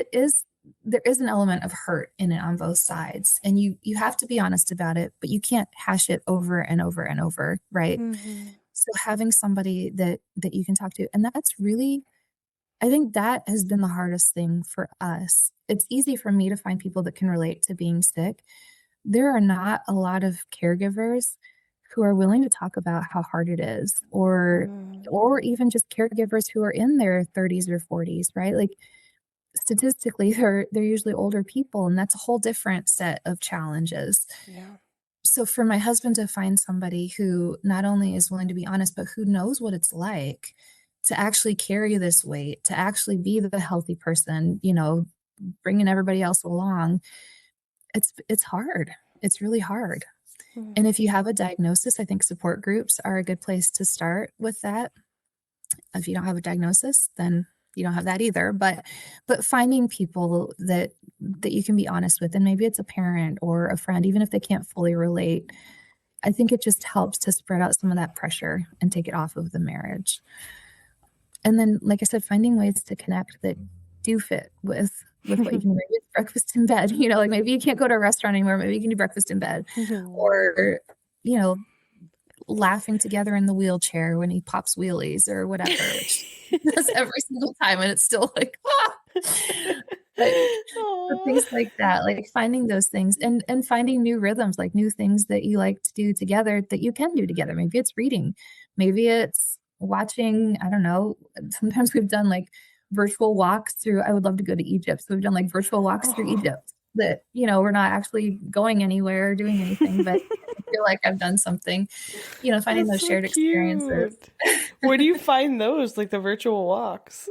Speaker 2: there is an element of hurt in it on both sides, and you have to be honest about it, but you can't hash it over and over and over, right?
Speaker 1: Mm-hmm.
Speaker 2: So having somebody that you can talk to, and that's really, I think that has been the hardest thing for us. It's easy for me to find people that can relate to being sick. There are not a lot of caregivers who are willing to talk about how hard it is, or even just caregivers who are in their 30s or 40s, right? Like, statistically, they're usually older people, and that's a whole different set of challenges.
Speaker 1: Yeah.
Speaker 2: So for my husband to find somebody who not only is willing to be honest, but who knows what it's like to actually carry this weight, to actually be the healthy person, bringing everybody else along, it's hard. It's really hard. And if you have a diagnosis, I think support groups are a good place to start with that. If you don't have a diagnosis, then you don't have that either. But finding people that you can be honest with, and maybe it's a parent or a friend, even if they can't fully relate, I think it just helps to spread out some of that pressure and take it off of the marriage. And then, like I said, finding ways to connect that do fit with what you can do. Maybe it's breakfast in bed, like maybe you can't go to a restaurant anymore. Maybe you can do breakfast in bed, or, laughing together in the wheelchair when he pops wheelies or whatever, which he does every single time. And it's still like, but things like that, like finding those things and finding new rhythms, like new things that you like to do together that you can do together. Maybe it's reading, maybe it's watching, I don't know. Sometimes we've done like virtual walks through, I would love to go to Egypt. So we've done like virtual walks through Egypt that, we're not actually going anywhere or doing anything, but I feel like I've done something, finding
Speaker 1: That's
Speaker 2: those
Speaker 1: so
Speaker 2: shared experiences.
Speaker 1: Where do you find those, like the virtual walks?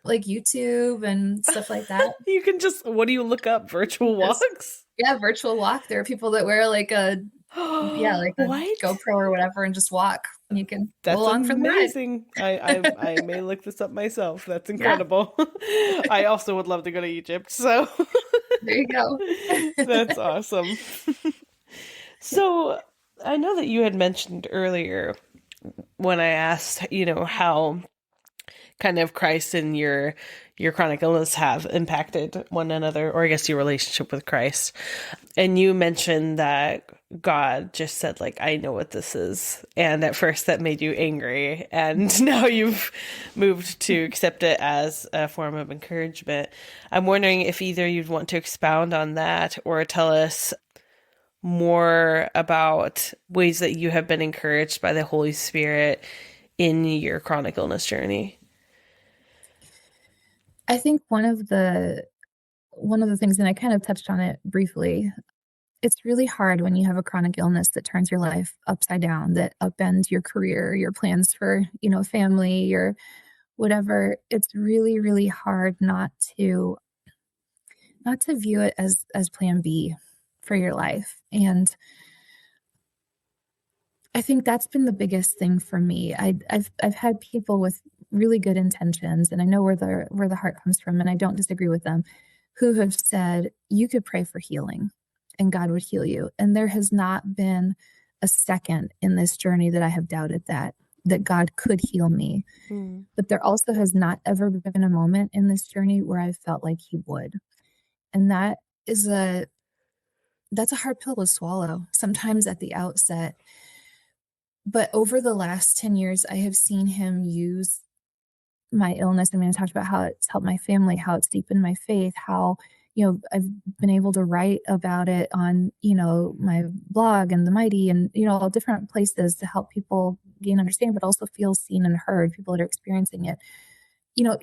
Speaker 2: Like YouTube and stuff like that.
Speaker 1: You can just, what do you look up? Virtual walks?
Speaker 2: Yeah, virtual walk. There are people that wear like a
Speaker 1: What?
Speaker 2: GoPro or whatever and just walk. And you can go
Speaker 1: That's
Speaker 2: along for the ride.
Speaker 1: amazing. I may look this up myself. That's incredible. Yeah. I also would love to go to Egypt, so
Speaker 2: there you go.
Speaker 1: That's awesome. So I know that you had mentioned earlier when I asked, how kind of Christ and your chronic illness have impacted one another, or I guess your relationship with Christ. And you mentioned that God just said, like, I know what this is. And at first that made you angry. And now you've moved to accept it as a form of encouragement. I'm wondering if either you'd want to expound on that or tell us more about ways that you have been encouraged by the Holy Spirit in your chronic illness journey.
Speaker 2: I think one of the things, and I kind of touched on it briefly, it's really hard when you have a chronic illness that turns your life upside down, that upends your career, your plans for, family, your whatever. It's really, really hard not to view it as plan B for your life. And I think that's been the biggest thing for me. I've had people with really good intentions, and I know where the heart comes from, and I don't disagree with them, who have said, you could pray for healing and God would heal you. And there has not been a second in this journey that I have doubted that God could heal me. But there also has not ever been a moment in this journey where I felt like he would. And that's a hard pill to swallow sometimes at the outset. But over the last 10 years, I have seen him use my illness. I mean, I talked about how it's helped my family, how it's deepened my faith, how, I've been able to write about it on, my blog and the Mighty and, all different places to help people gain understanding, but also feel seen and heard, people that are experiencing it.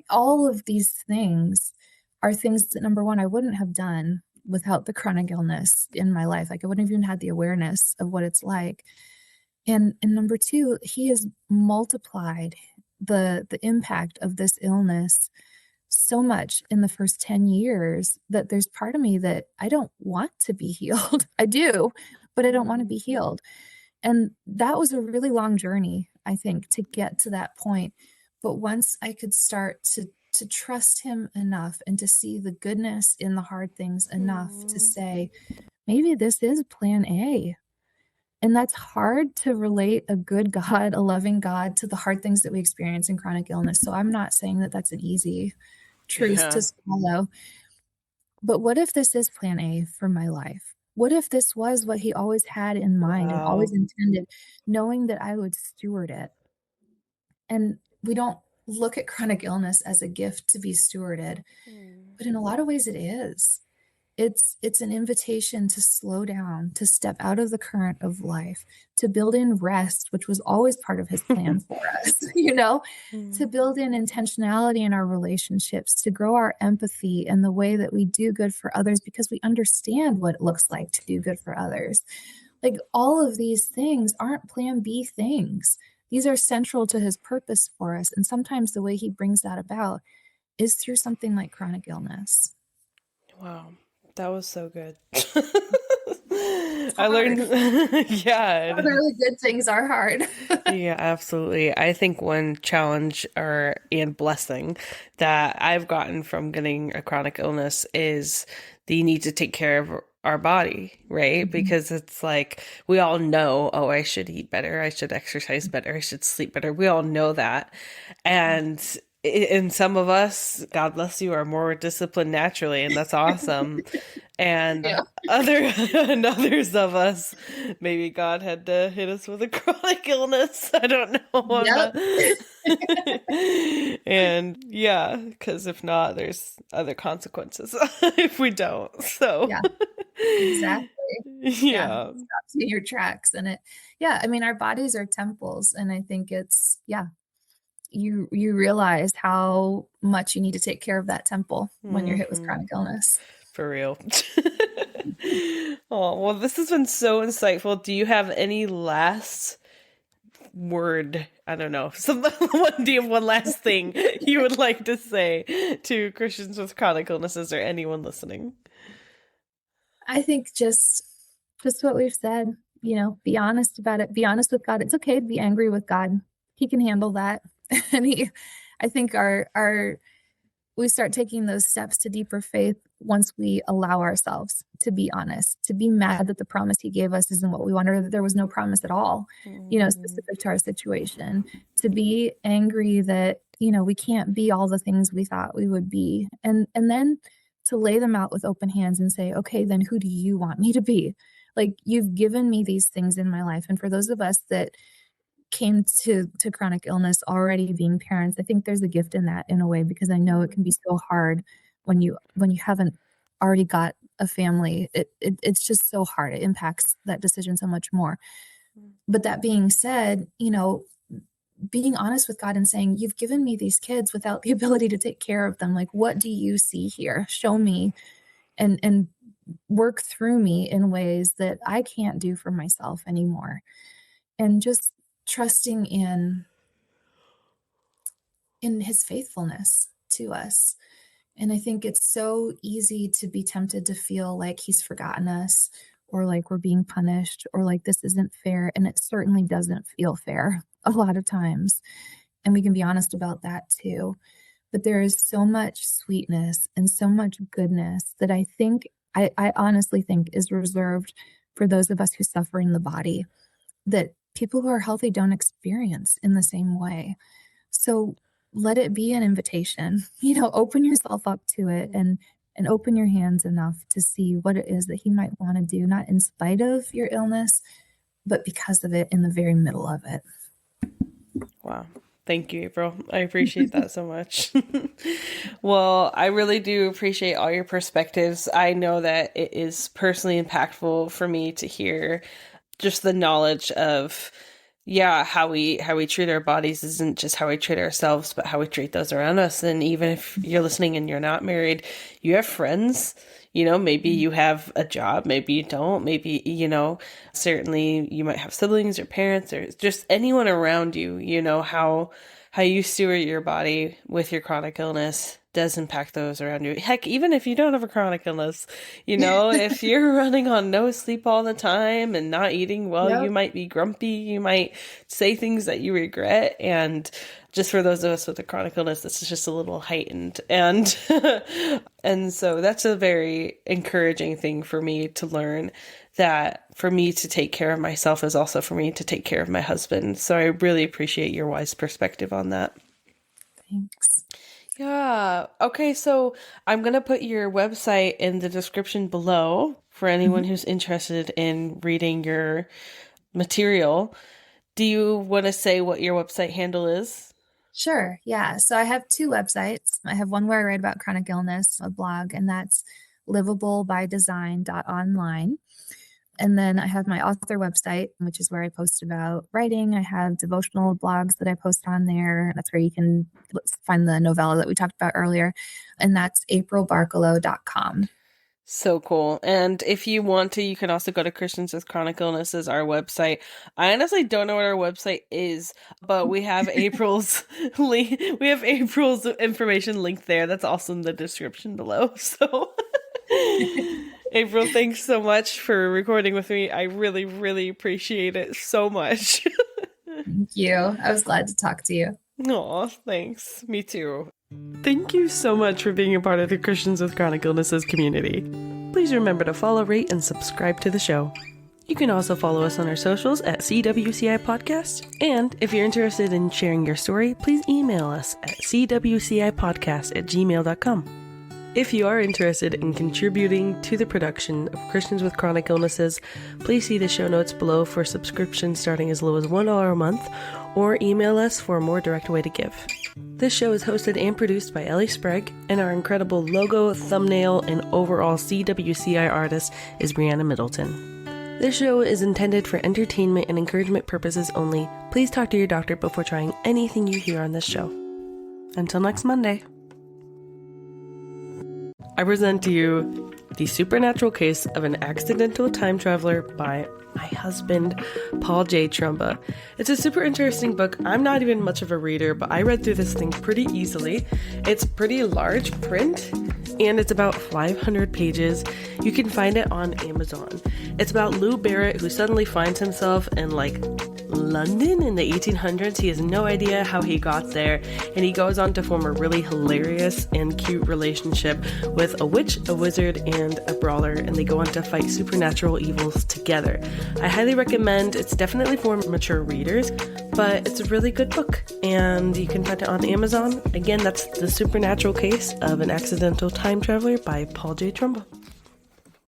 Speaker 2: All of these things are things that, number one, I wouldn't have done without the chronic illness in my life. Like, I wouldn't have even had the awareness of what it's like. And number two, he has multiplied the impact of this illness so much in the first 10 years that there's part of me that I don't want to be healed. I do, but I don't want to
Speaker 1: Mm.
Speaker 2: be healed. And that was a really long journey, I think, to get to that point. But once I could start to trust him enough and to see the goodness in the hard things enough to
Speaker 1: Mm.
Speaker 2: say, maybe this is plan A. And that's hard to relate a good God, a loving God, to the hard things that we experience in chronic illness. So I'm not saying that that's an easy truth
Speaker 1: Yeah.
Speaker 2: to swallow. But what if this is plan A for my life? What if this was what he always had in mind and always
Speaker 1: Wow.
Speaker 2: intended, knowing that I would steward it? And we don't look at chronic illness as a gift to be stewarded,
Speaker 1: Mm.
Speaker 2: but in a lot of ways it is. It's an invitation to slow down, to step out of the current of life, to build in rest, which was always part of his plan for us, to
Speaker 1: Mm.
Speaker 2: build in intentionality in our relationships, to grow our empathy and the way that we do good for others because we understand what it looks like to do good for others. Like all of these things aren't plan B things. These are central to his purpose for us. And sometimes the way he brings that about is through something like chronic illness.
Speaker 1: Wow. That was so good.
Speaker 2: It's
Speaker 1: I
Speaker 2: hard.
Speaker 1: learned, yeah, it
Speaker 2: All the
Speaker 1: is.
Speaker 2: really good things are hard.
Speaker 1: Yeah, absolutely. I think one challenge or and blessing that I've gotten from getting a chronic illness is the need to take care of our body, right?
Speaker 2: Mhm.
Speaker 1: Because it's like we all know, oh, I should eat better, I should exercise better, I should sleep better. We all know that. And and some of us, God bless you, are more disciplined naturally, and that's awesome. And
Speaker 2: Yeah.
Speaker 1: other and others of us, maybe God had to hit us with a chronic illness. I don't know. I'm
Speaker 2: Yep.
Speaker 1: not. And yeah, because if not, there's other consequences if we don't. So
Speaker 2: Yeah, exactly. Yeah.
Speaker 1: yeah.
Speaker 2: Stops you in your tracks. And yeah, I mean, our bodies are temples. And I think yeah, you realize how much you need to take care of that temple when you're hit with
Speaker 1: Hmm.
Speaker 2: chronic illness.
Speaker 1: For real. Oh, well, this has been so insightful. Do you have any last word? I don't know. Do you have one last thing you would like to say to Christians with chronic illnesses or anyone listening?
Speaker 2: I think just what we've said, be honest about it. Be honest with God. It's okay to be angry with God. He can handle that. And I think our we start taking those steps to deeper faith once we allow ourselves to be honest, to be mad that the promise he gave us isn't what we wanted, or that there was no promise at all,
Speaker 1: Mhm.
Speaker 2: specific to our situation, to be angry that, we can't be all the things we thought we would be. And then to lay them out with open hands and say, okay, then who do you want me to be? Like you've given me these things in my life. And for those of us that came to chronic illness already being parents, I think there's a gift in that in a way because I know it can be so hard when you haven't already got a family. It's just so hard. It impacts that decision so much more. But that being said, being honest with God and saying, you've given me these kids without the ability to take care of them. Like, what do you see here? Show me and work through me in ways that I can't do for myself anymore. And just trusting in his faithfulness to us. And I think it's so easy to be tempted to feel like he's forgotten us or like we're being punished or like this isn't fair. And it certainly doesn't feel fair a lot of times. And we can be honest about that too. But there is so much sweetness and so much goodness that I honestly think is reserved for those of us who suffer in the body that people who are healthy don't experience in the same way. So let it be an invitation. Open yourself up to it and open your hands enough to see what it is that he might want to do, not in spite of your illness, but because of it in the very middle of it.
Speaker 1: Wow. Thank you, April. I appreciate that so much. Well, I really do appreciate all your perspectives. I know that it is personally impactful for me to hear just the knowledge of yeah, how we treat our bodies isn't just how we treat ourselves, but how we treat those around us. And even if you're listening and you're not married, you have friends, maybe you have a job, maybe you don't, maybe, certainly you might have siblings or parents or just anyone around you, how you steward your body with your chronic illness does impact those around you. Heck, even if you don't have a chronic illness, if you're running on no sleep all the time and not eating well, you
Speaker 2: Yep.
Speaker 1: might be grumpy, you might say things that you regret. And just for those of us with a chronic illness, this is just a little heightened. And and so that's a very encouraging thing for me to learn, that for me to take care of myself is also for me to take care of my husband. So I really appreciate your wise perspective on that.
Speaker 2: Thanks.
Speaker 1: Yeah. Okay, so I'm going to put your website in the description below for anyone
Speaker 2: Mhm.
Speaker 1: who's interested in reading your material. Do you want to say what your website handle is?
Speaker 2: Sure. Yeah. So I have two websites. I have one where I write about chronic illness, a blog, and that's livablebydesign.online. And then I have my author website, which is where I post about writing. I have devotional blogs that I post on there. That's where you can find the novella that we talked about earlier. And that's aprilbarcalow.com.
Speaker 1: So cool. And if you want to, you can also go to Christians with Chronic Illnesses, our website. I honestly don't know what our website is, but we have April's link. We have April's information linked there. That's also in the description below. So April, thanks so much for recording with me. I really, really appreciate it so much.
Speaker 2: Thank you. I was glad to talk to you.
Speaker 1: Aw, thanks. Me too. Thank you so much for being a part of the Christians with Chronic Illnesses community. Please remember to follow, rate, and subscribe to the show. You can also follow us on our socials at CWCI Podcast. And if you're interested in sharing your story, please email us at cwcipodcast@gmail.com. If you are interested in contributing to the production of Christians with Chronic Illnesses, please see the show notes below for subscriptions starting as low as $1 a month, or email us for a more direct way to give. This show is hosted and produced by Ellie Sprague, and our incredible logo, thumbnail, and overall CWCI artist is Brianna Middleton. This show is intended for entertainment and encouragement purposes only. Please talk to your doctor before trying anything you hear on this show. Until next Monday. I present to you The Supernatural Case of an Accidental Time Traveler by my husband, Paul J. Trumba. It's a super interesting book. I'm not even much of a reader, but I read through this thing pretty easily. It's pretty large print, and it's about 500 pages. You can find it on Amazon. It's about Lou Barrett, who suddenly finds himself in London in the 1800s. He has no idea how he got there, and he goes on to form a really hilarious and cute relationship with a witch, a wizard, and a brawler, and they go on to fight supernatural evils together. I highly recommend. It's definitely for mature readers, but it's a really good book, and you can find it on Amazon. Again, that's The Supernatural Case of an Accidental Time Traveler by Paul J. Trumba.